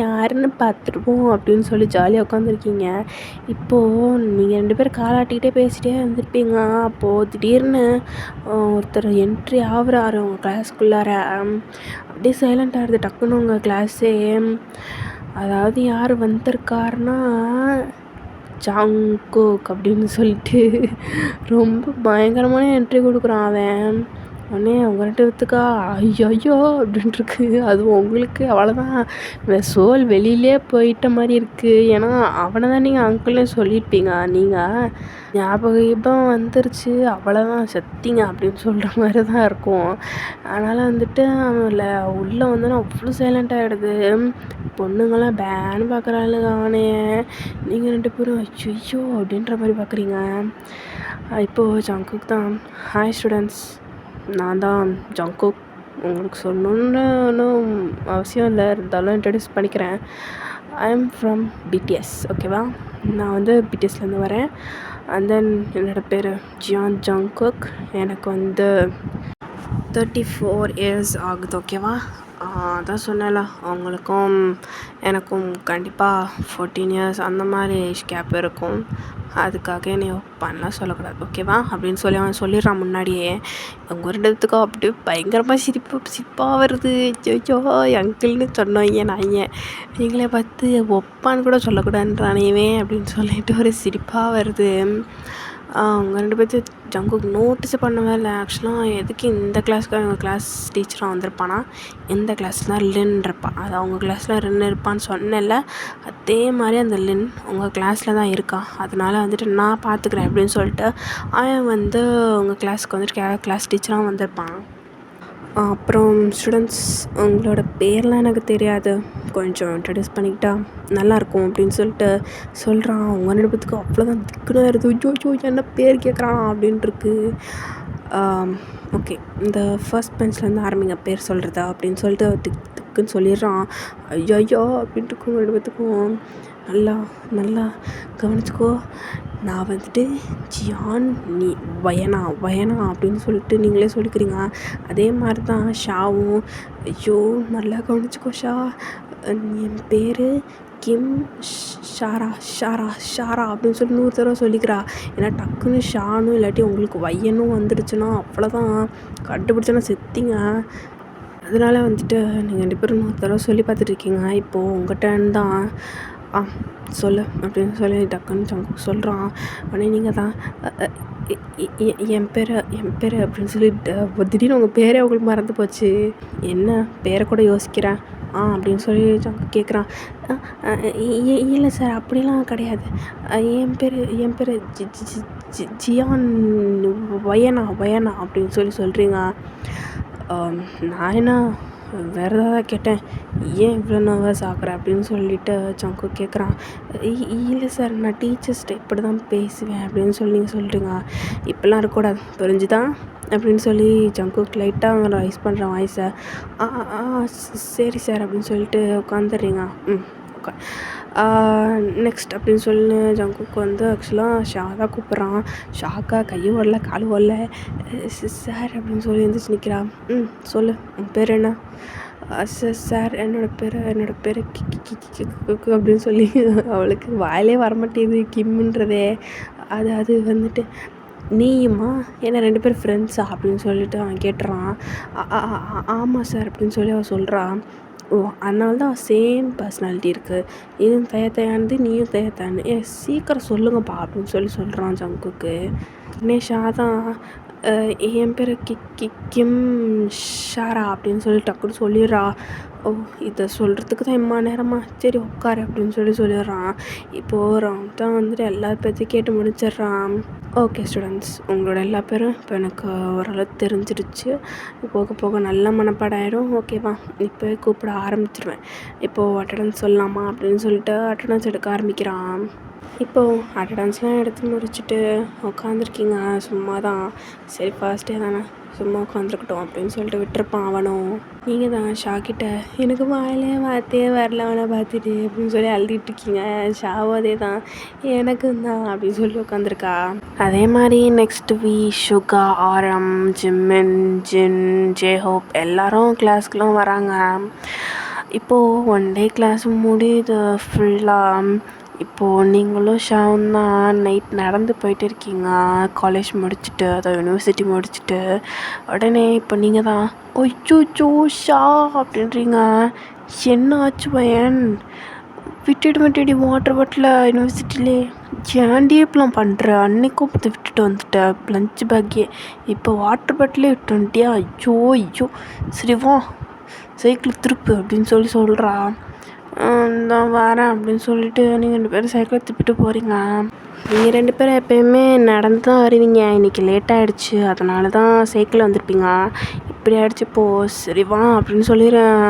A: யாருன்னு பார்த்துருவோம் அப்படின்னு சொல்லி ஜாலியாக உட்காந்துருக்கீங்க. இப்போது நீங்கள் 2 பேரும் காலாட்டிக்கிட்டே பேசிகிட்டே வந்துருப்பீங்க. அப்போது திடீர்னு ஒருத்தர் என்ட்ரி ஆகுறாரு உங்கள் கிளாஸ்க்குள்ளார. அப்படியே சைலண்ட் ஆகிடுது டக்குன்னு உங்கள் கிளாஸே. அதாவது யார் வந்திருக்காருன்னா ஜங்குக் அப்படின்னு சொல்லிட்டு ரொம்ப பயங்கரமான என்ட்ரி கொடுக்குறான் அவன். உடனே அவங்க 2 பேத்துக்கா ஐயோ அப்படின்ட்டுருக்கு. அதுவும் உங்களுக்கு அவ்வளோதான், சோல் வெளியிலே போயிட்ட மாதிரி இருக்குது. ஏன்னா அவனை தான் நீங்கள் அங்கிள்னே சொல்லியிருப்பீங்க, நீங்கள் ஞாபகம் வந்துருச்சு, அவ்வளோதான் செத்திங்க அப்படின்னு சொல்கிற மாதிரி தான் இருக்கும். அதனால் வந்துட்டு அவனில் உள்ளே வந்தோன்னா அவ்வளோ சைலண்ட் ஆகிடுது. பொண்ணுங்களாம் பேன்னு பார்க்குறாளுங்க அவனையே. நீங்கள் 2 பேரும் ஐயோ அப்படின்ற மாதிரி பார்க்குறீங்க. இப்போது ஜங்குக் தான், ஹாய் ஸ்டூடெண்ட்ஸ், நான் தான் ஜங்குக், உங்களுக்கு சொல்லணுன்னு ஒன்றும் அவசியம் இல்லை, இருந்தாலும் இன்ட்ரடியூஸ் பண்ணிக்கிறேன். ஐ எம் ஃப்ரம் பிடிஎஸ், ஓகேவா? நான் வந்து பிடிஎஸ்லேருந்து வரேன். அண்ட் தென் என்னோடய பேர் ஜியான் ஜங்குக். எனக்கு வந்து 34 இயர்ஸ் ஆகுது. ஓகேவா? அதான் சொன்னேன்ல, அவங்களுக்கும் எனக்கும் கண்டிப்பாக 14 இயர்ஸ் அந்த மாதிரி ஏஜ் கேப் இருக்கும். அதுக்காக என்னை பண்ணலாம் சொல்லக்கூடாது. ஓகேவா? அப்படின்னு சொல்லி அவன் சொல்லிடுறான் முன்னாடியே. அவங்க ரெண்டுத்துக்கும் அப்படியே பயங்கரமாக சிரிப்பாக வருது. ஐயோ அங்கிள்னு சொன்னவங்க நாங்கள் எங்களை பார்த்து ஒப்பான்னு கூட சொல்லக்கூடாதுன்றானேவே அப்படின்னு சொல்லிட்டு ஒரு சிரிப்பாக வருது. அவங்க 2 பேர்த்து ஜங்குக்கு நோட்டீஸ் பண்ணவே இல்லை. ஆக்சுவலாக எதுக்கு இந்த கிளாஸ்க்கு அவங்க கிளாஸ் டீச்சராக வந்திருப்பானா, இந்த கிளாஸில் தான் லின் இருப்பான். அது அவங்க கிளாஸில் லின் இருப்பான்னு சொன்னேன்ல, அதே மாதிரி அந்த லின் உங்கள் கிளாஸில் தான் இருக்கான். அதனால் வந்துட்டு நான் பார்த்துக்கிறேன் அப்படின்னு சொல்லிட்டு அவன் வந்து உங்கள் கிளாஸுக்கு வந்துட்டு கிளாஸ் டீச்சராக வந்திருப்பான். அப்புறம் ஸ்டூடெண்ட்ஸ், உங்களோட பேர்லாம் எனக்கு தெரியாது, கொஞ்சம் இன்ட்ரடியூஸ் பண்ணிக்கிட்டா நல்லாயிருக்கும் அப்படின்னு சொல்லிட்டு சொல்கிறான். அவங்க 2 பேத்துக்கு அவ்வளோதான் திக்குன்னு வருது. ஐயோ என்ன பேர் கேட்குறான் அப்படின்ட்டுருக்கு. ஓகே, இந்த ஃபர்ஸ்ட் பெஞ்ச்லேருந்து ஆரம்பிங்க பேர் சொல்கிறதா அப்படின்னு சொல்லிட்டு திக்குன்னு சொல்லிடுறான். ஐயோ அப்படின்ட்டு 2 பேத்துக்கும் நல்லா கவனிச்சுக்கோ. நான் வந்துட்டு ஜியான், நீ வயனா அப்படின்னு சொல்லிட்டு நீங்களே சொல்லிக்கிறீங்க. அதே மாதிரி தான் ஷாவும். ஐயோ நல்லா கவனிச்சுக்கோ ஷா, என் பேர் கிம் ஷாரா அப்படின்னு சொல்லி 100 தடவை சொல்லிக்கிறா. ஏன்னா டக்குன்னு ஷானும் இல்லாட்டி உங்களுக்கு வையனும் வந்துடுச்சுன்னா அவ்வளோதான், கண்டுபிடிச்சோன்னா செத்திங்க. அதனால் வந்துட்டு நீங்கள் 2 பேரும் 100 தடவை சொல்லி பார்த்துட்ருக்கீங்க. இப்போது உங்கள் டர்ன் தான். சொல்லு அப்படின்னு சொல்லி டக்குன்னு ஜங்குக் சொல்கிறான். உடனே நீங்கள் தான் என் பேர் அப்படின்னு சொல்லிட்டு திடீர்னு உங்கள் பேரே அவங்களுக்கு மறந்து போச்சு. என்ன பேரை கூட யோசிக்கிறேன் அப்படின்னு சொல்லி ஜங்குக் கேட்குறான். இல்லை சார் அப்படிலாம் கிடையாது, என் பேர் ஜியான் வயனா அப்படின்னு சொல்கிறீங்க. நான் என்ன வேறு ஏதாவது கேட்டேன், ஏன் இவ்வளோ நர்வஸ் ஆகுறேன் அப்படின்னு சொல்லிட்டு ஜங்குக் கேட்குறான். இல்லை சார், நான் டீச்சர்ஸ்கிட்ட இப்படி தான் பேசுவேன் அப்படின்னு சொல்லி நீங்கள் சொல்கிறீங்க. இப்போல்லாம் இருக்கக்கூடாது, புரிஞ்சுதான் அப்படின்னு சொல்லி ஜங்குக் லைட்டாக அவங்க ரைஸ் பண்ணுற வாய்ஸை. சரி சார் அப்படின்னு சொல்லிட்டு உட்காந்துடுறீங்க. ஓகே, நெக்ஸ்ட் அப்படின்னு சொல்லி ஜங்குக்கு வந்து ஆக்சுவலாக ஷா தான் கூப்பிட்றான். ஷாக்கா கையும் வரல காலும் வரல. சார் அப்படின்னு சொல்லி எழுந்திரிச்சு நிற்கிறான். சொல்லு, உன் பேர் என்ன? சார் என்னோடய பேர் அப்படின்னு சொல்லி அவளுக்கு வாயிலே வரமாட்டேங்குது கிம்ன்றதே. அது வந்துட்டு நீயுமா என்ன 2 பேர் ஃப்ரெண்ட்ஸா அப்படின்னு சொல்லிட்டு அவன் கேட்டுறான். ஆமாம் சார் அப்படின்னு சொல்லி அவன் சொல்கிறான். ஓ, அதனால தான் சேம் பர்சனாலிட்டி இருக்குது, இதுவும் தயானது நீயும் தயானு. சீக்கிரம் சொல்லுங்கப்பா அப்படின்னு சொல்லி சொல்கிறான் ஜங்குக்கு. ஷா தான் என் பேர் கிம் ஷாரா அப்படின்னு சொல்லி டக்குன்னு சொல்லிடுறா. ஓ, இதை சொல்கிறதுக்கு தான் இம்மா நேரமா, சரி உட்காரு அப்படின்னு சொல்லிடுறான். இப்போது ரவுண்ட் தான் வந்துட்டு எல்லா பேர்த்தையும் கேட்டு முடிச்சிடுறான். ஓகே ஸ்டூடெண்ட்ஸ், உங்களோட எல்லா பேரும் இப்போ எனக்கு ஓரளவுக்கு தெரிஞ்சிடுச்சு. போக போக நல்ல மனப்பாடம் ஆகிடும். ஓகேவா? இப்போ கூப்பிட ஆரம்பிச்சிருவேன். இப்போது அட்டண்டன்ஸ் சொல்லலாமா அப்படின்னு சொல்லிட்டு அட்டண்டன்ஸ் எடுக்க ஆரம்பிக்கிறான். இப்போது அட்டண்டன்ஸ்லாம் எடுத்து முடிச்சுட்டு உட்காந்துருக்கீங்க சும்மா தான். சரி ஃபர்ஸ்டே தானே, சும்மா உட்காந்துருக்கட்டும் அப்படின்னு சொல்லிட்டு விட்டுருப்பான் அவனும். நீங்கள் தான் ஷாக்கிட்ட எனக்கு வாயிலே வார்த்தையே வரல அவனை பார்த்துட்டு அப்படின்னு சொல்லி அழுதுகிட்ருக்கீங்க. ஷாவும் அதே தான், எனக்கும் தான் அப்படின்னு சொல்லி உட்காந்துருக்கா. அதே மாதிரி நெக்ஸ்ட் சுகா, ஆரம், ஜிம்மின், ஜின், ஜேஹோப் எல்லாரும் கிளாஸ்க்குலாம் வராங்க. இப்போது 1 டே கிளாஸ் முடியுது ஃபுல்லாக. இப்போது நீங்களும் ஷாவும் தான் நைட் நடந்து போயிட்டு இருக்கீங்க காலேஜ் முடிச்சுட்டு, அதாவது யூனிவர்சிட்டி முடிச்சுட்டு. உடனே இப்போ நீங்கள் தான் ஐயோ ஷா அப்படின்றீங்க. என்ன ஆச்சு பையன், விட்டுடி வாட்டர் பாட்டில் யூனிவர்சிட்டிலே ஏன்டி இப்பெல்லாம் பண்ணுற? அன்னைக்கும் பார்த்து விட்டுட்டு வந்துட்டேன் லஞ்ச் பேக்கே, இப்போ வாட்டர் பாட்டிலே விட்டு வந்துட்டியா? ஐயோ சரி வா சைக்கிள் திருப்பு அப்படின்னு சொல்கிறா. நான் வரேன் அப்படின்னு சொல்லிட்டு நீங்கள் 2 பேரும் சைக்கிளை திருப்பிட்டு போகிறீங்க. நீங்கள் 2 பேரும் எப்போயுமே நடந்து தான் வருவீங்க, இன்றைக்கி லேட்டாகிடுச்சு அதனால தான் சைக்கிளில் வந்திருப்பீங்க. இப்படி ஆகிடுச்சு இப்போது. சரி வா அப்படின்னு சொல்லிடுறேன்.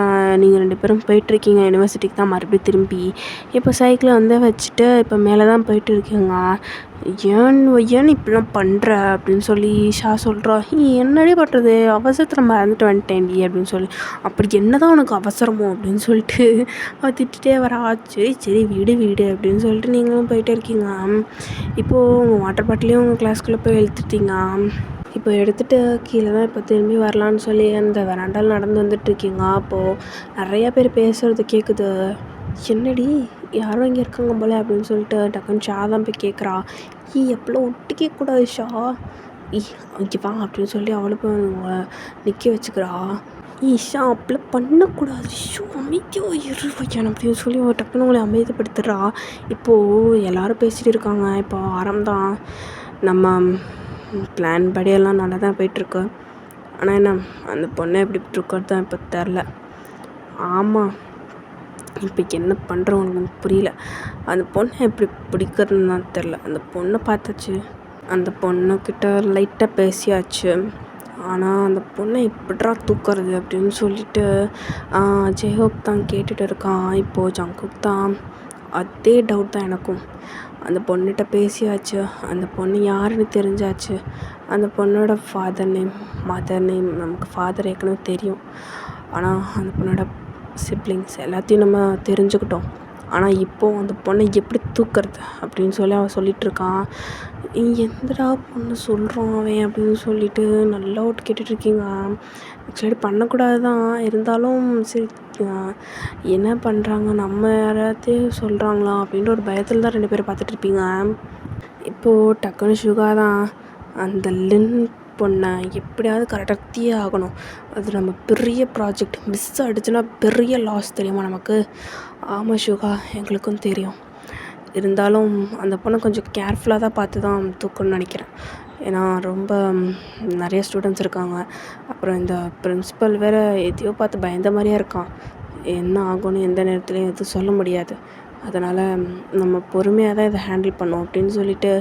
A: நீங்கள் 2 பேரும் போயிட்டுருக்கீங்க யூனிவர்சிட்டிக்கு தான் மறுபடியும் திரும்பி. இப்போ சைக்கிளை வந்து வச்சுட்டு இப்போ மேலே தான் போயிட்டு இருக்கீங்க. ஏன் இப்படிலாம் பண்ணுற அப்படின்னு சொல்லி ஷா சொல்கிறா. என்னடி பண்ணுறது, அவசரத்தில் மறந்துட்டு வந்துட்டேன்டி அப்படின்னு சொல்லி. அப்படி என்ன தான் உனக்கு அவசரமோ அப்படின்னு சொல்லிட்டு அவள் திட்டிகிட்டே வரா. சரி வீடு அப்படின்னு சொல்லிட்டு நீங்களும் போயிட்டே இருக்கீங்க. இப்போது உங்கள் வாட்டர் பாட்டிலையும் உங்கள் கிளாஸ்க்குள்ளே போய் இழுத்துட்டீங்க. இப்போ எடுத்துகிட்டு கீழே தான் இப்போ திரும்பி வரலான்னு சொல்லி அந்த வெராண்டாவில் நடந்து வந்துட்டுருக்கீங்க. அப்போது நிறையா பேர் பேசுகிறது கேட்குது. என்னடி யாரும் இங்கே இருக்காங்க போல அப்படின்னு சொல்லிட்டு டக்குன்னு ஷா தான் போய் கேட்குறா. எப்பெல்லாம் ஒட்டு கேட்கக்கூடாது ஷா, இங்கே வா அப்படின்னு சொல்லி அவளை போய் நிற்க வச்சுக்கிறா. ஷா அப்படிலாம் பண்ணக்கூடாது, அமைதியோ இரு வைக்கணும் அப்படின்னு சொல்லி ஒரு டக்குன்னு உங்களை அமைதிப்படுத்துகிறா. இப்போது எல்லோரும் பேசிகிட்டு இருக்காங்க. இப்போ ஆரம்பம் நம்ம பிளான் படியெல்லாம் நல்லா தான் போயிட்டுருக்கு. ஆனால் என்ன அந்த பொண்ணை எப்படி இருக்கிறது தான் இப்போ தெரில. ஆமாம், இப்போ என்ன பண்ணுறவங்களுக்கு எனக்கு புரியல. அந்த பொண்ணை எப்படி பிடிக்கிறதுன்னு தான் தெரில. அந்த பொண்ணை பார்த்தாச்சு, அந்த பொண்ணுக்கிட்ட லைட்டாக பேசியாச்சு. ஆனால் அந்த பொண்ணை எப்படிரா தூக்குறது அப்படின்னு சொல்லிட்டு ஜெய்ஹோப் தான் கேட்டுகிட்டு இருக்கான். இப்போது ஜங்குக் தான் அதே டவுட் தான் எனக்கும். அந்த பொண்ணுகிட்ட பேசியாச்சு, அந்த பொண்ணு யாருன்னு தெரிஞ்சாச்சு. அந்த பொண்ணோட ஃபாதர் நேம், மதர் நேம் நமக்கு ஃபாதர் ஏற்கனவே தெரியும். ஆனால் அந்த பொண்ணோட சிப்ளிங்ஸ் எல்லாத்தையும் நம்ம தெரிஞ்சுக்கிட்டோம். ஆனால் இப்போது அந்த பொண்ணை எப்படி தூக்குறது அப்படின்னு சொல்லி அவன் சொல்லிகிட்ருக்கான். எந்தடா பொண்ணு சொல்கிறான் அவன் அப்படின்னு சொல்லிட்டு நல்லா ஓட்டு கேட்டுட்ருக்கீங்க. ஆக்சுவலி பண்ணக்கூடாது தான், இருந்தாலும் சரி என்ன பண்ணுறாங்க, நம்ம யாராத்தையும் சொல்கிறாங்களா அப்படின்ற ஒரு பயத்தில் தான் 2 பேரும் பார்த்துட்ருப்பீங்க. இப்போது டக்குன்னு சுகா தான் அந்த லின் பொண்ணை எப்படியாவது கடத்தியே ஆகணும். அது நம்ம பெரிய ப்ராஜெக்ட், மிஸ் ஆகிடுச்சுன்னா பெரிய லாஸ் தெரியுமா நமக்கு. ஆமாம் சுகா, எங்களுக்கும் தெரியும். இருந்தாலும் அந்த பொண்ணை கொஞ்சம் கேர்ஃபுல்லாக தான் பார்த்து தான் தூக்கணும்னு நினைக்கிறேன். ஏன்னா ரொம்ப நிறைய ஸ்டூடெண்ட்ஸ் இருக்காங்க. அப்புறம் இந்த பிரின்ஸிபல் வேறு எதையோ பார்த்து பயந்த மாதிரியே இருக்கான். என்ன ஆகும்னு எந்த நேரத்துலையும் எதுவும் சொல்ல முடியாது. அதனால் நம்ம பொறுமையாக தான் இதை ஹேண்டில் பண்ணோம் அப்படின்னு சொல்லிட்டு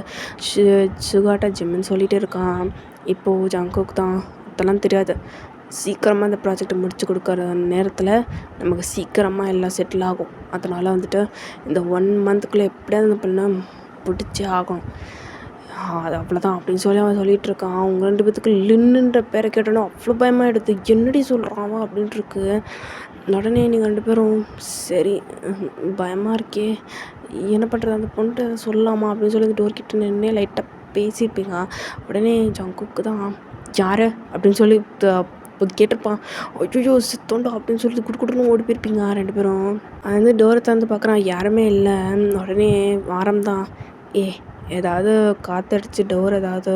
A: சுகாட்ட ஜிம்முன்னு சொல்லிகிட்டு இருக்கான். இப்போது ஜங்குக் தான் அதெல்லாம் தெரியாது, சீக்கிரமாக இந்த ப்ராஜெக்டை முடிச்சு கொடுக்குற நேரத்தில் நமக்கு சீக்கிரமாக எல்லாம் செட்டில் ஆகும். அதனால் வந்துட்டு இந்த 1 மந்த்துக்குள்ளே எப்படியாவது அந்த பொண்ணை பிடிச்சே ஆகணும். அது அவ்வளோதான் அப்படின்னு சொல்லி அவன் சொல்லிகிட்டு இருக்கான். அவங்க 2 பேத்துக்கு லின்னுன்ற பேரை கேட்டோன்னா அவ்வளோ பயமாக எடுத்து என்னடி சொல்கிறான் அவன் அப்படின்ட்டுருக்கு. உடனே நீங்கள் 2 பேரும் சரி பயமாக இருக்கே என்ன பண்ணுறது, அந்த பொண்ணுகிட்ட சொல்லலாமா அப்படின்னு சொல்லி டோர் கிட்ட நின்று லைட்டாக பேசியிருப்பீங்க. உடனே ஜங்குக்கு தான் யார் அப்படின்னு சொல்லி இப்போ கேட்டிருப்பான். ஐயோ சித்தோண்டா அப்படின்னு சொல்லி குடுக்குன்னு ஓடி போயிருப்பீங்க 2 பேரும். அது வந்து டோரை திறந்து பார்க்குறான், யாருமே இல்லை. உடனே ஆரம்பம் ஏதாவது காற்றடிச்சு டோர் ஏதாவது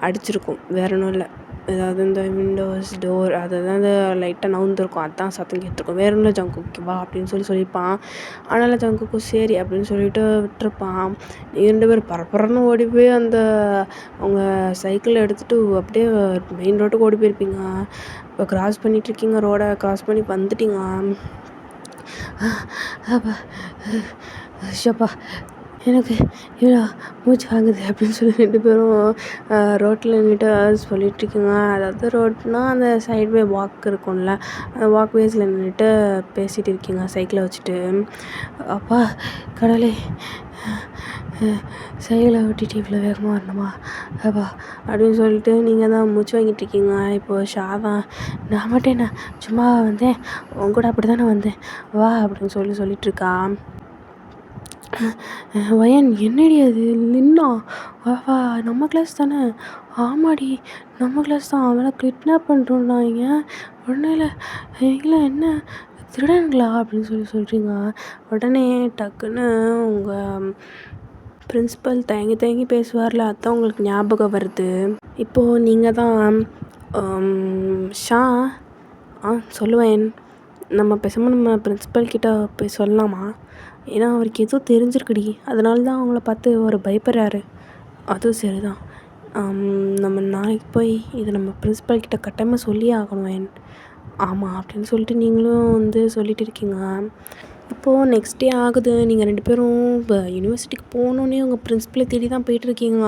A: அடிச்சிருக்கும், வேற ஒன்றும் இல்லை. ஏதாவது இந்த விண்டோஸ் டோர் அது தான் லைட்டாக நவுந்துருக்கும், அதுதான் சத்தம் கேட்டிருக்கும், வேற ஒன்றும் இல்லை. ஜங்குக்கு வா அப்படின்னு சொல்லியிருப்பான். அதனால் ஜங்குக்கும் சரி அப்படின்னு சொல்லிட்டு விட்டுருப்பான். 2 பேர் பரபரன்னு ஓடி போய் அந்த அவங்க சைக்கிளை எடுத்துகிட்டு அப்படியே மெயின் ரோட்டுக்கு ஓடி போயிருப்பீங்க. இப்போ கிராஸ் பண்ணிகிட்ருக்கீங்க, ரோடை கிராஸ் பண்ணி வந்துட்டீங்க. அப்பா ஷப்பா எனக்கு இவ்வளோ மூச்சு வாங்குது அப்படின்னு சொல்லி 2 பேரும் ரோட்டில் நின்றுட்டு சொல்லிகிட்ருக்கீங்க. அதாவது ரோட்னால் அந்த சைட்வே வாக் இருக்கும்ல, அந்த வாக்வேஸில் நின்றுட்டு பேசிகிட்டு இருக்கீங்க சைக்கிளை வச்சுட்டு. அப்பா கடவுளே, சைக்கிளை ஓட்டிட்டு இவ்வளோ வேகமாக வரணுமா அப்பா அப்படின்னு சொல்லிட்டு நீங்கள் தான் மூச்சு வாங்கிட்டுருக்கீங்க. இப்போது ஷாதான் நான் மட்டும் என்ன சும்மா வந்தேன், உன் கூட அப்படி தானே வந்தேன் வா அப்படின்னு சொல்லிகிட்ருக்கா. வயன் என்னடி அது லின்னா, வா நம்ம கிளாஸ் தானே. ஆமாடி நம்ம கிளாஸ் தான், அவளை கிட்னாப் பண்ணுறோன்னாங்க. உடனே இல்லை என்ன திருடனுங்களா அப்படின்னு சொல்கிறீங்க. உடனே டக்குன்னு உங்கள் பிரின்ஸிபல் தயங்கி பேசுவார்ல, அதுதான் உங்களுக்கு ஞாபகம் வருது. இப்போது நீங்கள் தான் ஷா சொல்லுவேன், நம்ம பேசாமல் நம்ம பிரின்ஸிபல்கிட்ட போய் சொல்லலாமா, ஏன்னா அவருக்கு எதுவும் தெரிஞ்சிருக்குடி, அதனால தான் அவங்கள பார்த்து அவர் பயப்படுறாரு. அதுவும் சரிதான், நம்ம நாளைக்கு போய் இதை நம்ம பிரின்ஸிபல்கிட்ட கட்டாயமாக சொல்லியே ஆகணும். ஆமாம் அப்படின்னு சொல்லிட்டு நீங்களும் வந்து சொல்லிட்டு இருக்கீங்க. இப்போது நெக்ஸ்ட் டே ஆகுது, நீங்கள் 2 பேரும் இப்போ யூனிவர்சிட்டிக்கு போகணுன்னே உங்கள் பிரின்ஸிபலை தேடி தான் போயிட்டுருக்கீங்க.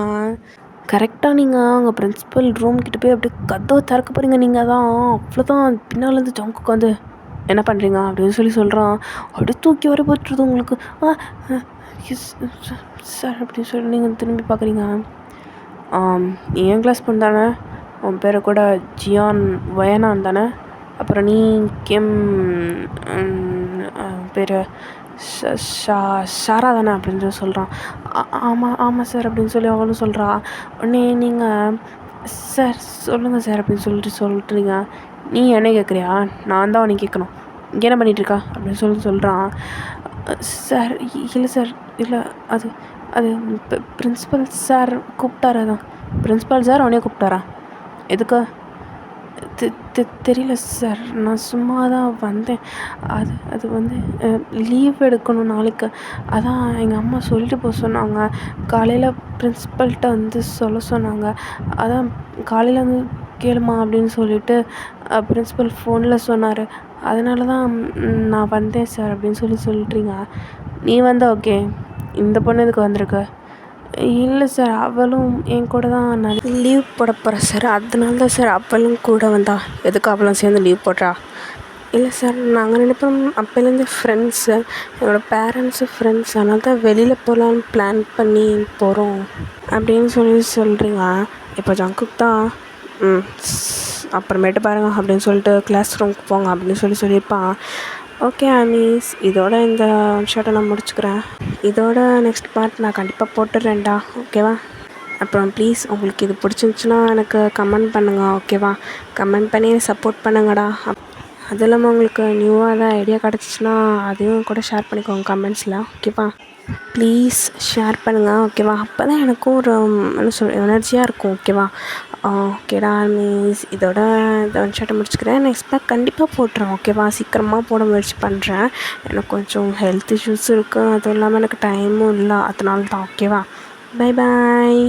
A: கரெக்டாக நீங்கள் அவங்க பிரின்ஸிபல் ரூம் கிட்ட போய் அப்படியே கதவை திறக்க போகிறீங்க. நீங்கள் தான் அவ்வளோதான் பின்னாலேருந்து ஜங்குக்கு வந்து என்ன பண்ணுறீங்க அப்படின்னு சொல்கிறான். அப்படியே தூக்கி வர போட்டுருது உங்களுக்கு. சார் அப்படின்னு சொல்லி நீங்கள் திரும்பி பார்க்குறீங்க. என் கிளாஸ் பொண்ணு தானே, உன் பேரை கூட ஜியான் வயனான் தானே, அப்புறம் நீ கேம் பேர் ஷாரா தானே அப்படின்னு சொல்கிறான். ஆமாம் சார் அப்படின்னு சொல்லி அவளும் சொல்கிறா. உடனே நீங்கள்
B: சார் சொல்லுங்கள் சார் அப்படின்னு சொல்கிறீங்க. நீ என்ன கேட்குறியா? நான் தான் உன்னை கேட்கணும். இங்கே என்ன பண்ணிகிட்ருக்கா அப்படின்னு சொல்கிறான். சார் இல்லை சார், இல்லை அது அது பிரின்ஸிபல் சார் கூப்பிட்டாரு. தான் பிரின்ஸிபல் சார் உடனே கூப்பிட்டாரா? எதுக்கு? தெரியல சார், நான் சும்மா தான் வந்தேன். அது வந்து லீவ் எடுக்கணும் நாளைக்கு. அதான் எங்கள் அம்மா சொல்லிட்டு போக சொன்னாங்க. காலையில் பிரின்ஸிபல்கிட்ட வந்து சொல்ல சொன்னாங்க. அதான் காலையில் வந்து கேளுமா அப்படின்னு சொல்லிட்டு பிரின்ஸிபல் ஃபோனில் சொன்னார். அதனால தான் நான் வந்தேன் சார் அப்படின்னு சொல்லிட்டுறீங்க. நீ வந்தால் ஓகே, இந்த பொண்ணு எதுக்கு வந்திருக்க? இல்லை சார், அவளும் என் கூட தான் நான் லீவ் போட போகிறேன் சார். அதனால தான் சார் அவளும் கூட வந்தா. எதுக்கு அவளும் சேர்ந்து லீவ் போடுறா? இல்லை சார், நாங்கள் நினைப்போம் அப்போலேருந்து ஃப்ரெண்ட்ஸு, என்னோடய பேரண்ட்ஸு ஃப்ரெண்ட்ஸ், அதனால தான் வெளியில் போகலான்னு பிளான் பண்ணி போகிறோம் அப்படின்னு சொல்கிறீங்க. இப்போ ஜங்குக் தான் அப்புறமேட்டு பாருங்க அப்படின்னு சொல்லிட்டு கிளாஸ் ரூமுக்கு போங்க அப்படின்னு சொல்லியிருப்பான். ஓகே அனீஸ், இதோட இந்த ஷர்ட்டை நான் முடிச்சுக்கிறேன். இதோட நெக்ஸ்ட் பார்ட் நான் கண்டிப்பாக போட்டுடுறேன்டா, ஓகேவா? அப்புறம் ப்ளீஸ் உங்களுக்கு இது பிடிச்சிருந்துச்சின்னா எனக்கு கமெண்ட் பண்ணுங்கள், ஓகேவா? கமெண்ட் பண்ணி சப்போர்ட் பண்ணுங்கடா. அது இல்லாமல் உங்களுக்கு நியூவாக ஏதாவது ஐடியா கிடச்சிச்சின்னா அதையும் கூட ஷேர் பண்ணிக்கோங்க கமெண்ட்ஸில், ஓகேவா? ப்ளீஸ் ஷேர் பண்ணுங்கள், ஓகேவா? அப்போ தான் எனக்கும் ஒரு என்ன எனர்ஜியாக இருக்கும், ஓகேவா? ஓகேடா மீன்ஸ் இதோட இந்த ஒன் ஷர்ட்டை முடிச்சுக்கிறேன். நெக்ஸ்ட் பேக் கண்டிப்பாக போட்டுறேன், ஓகேவா? சீக்கிரமாக போட முயற்சி பண்ணுறேன். எனக்கு கொஞ்சம் ஹெல்த் இஷ்யூஸ் இருக்குது, அதுவும் இல்லாமல் எனக்கு டைமும் இல்லை, அதனால தான், ஓகேவா? Bye bye.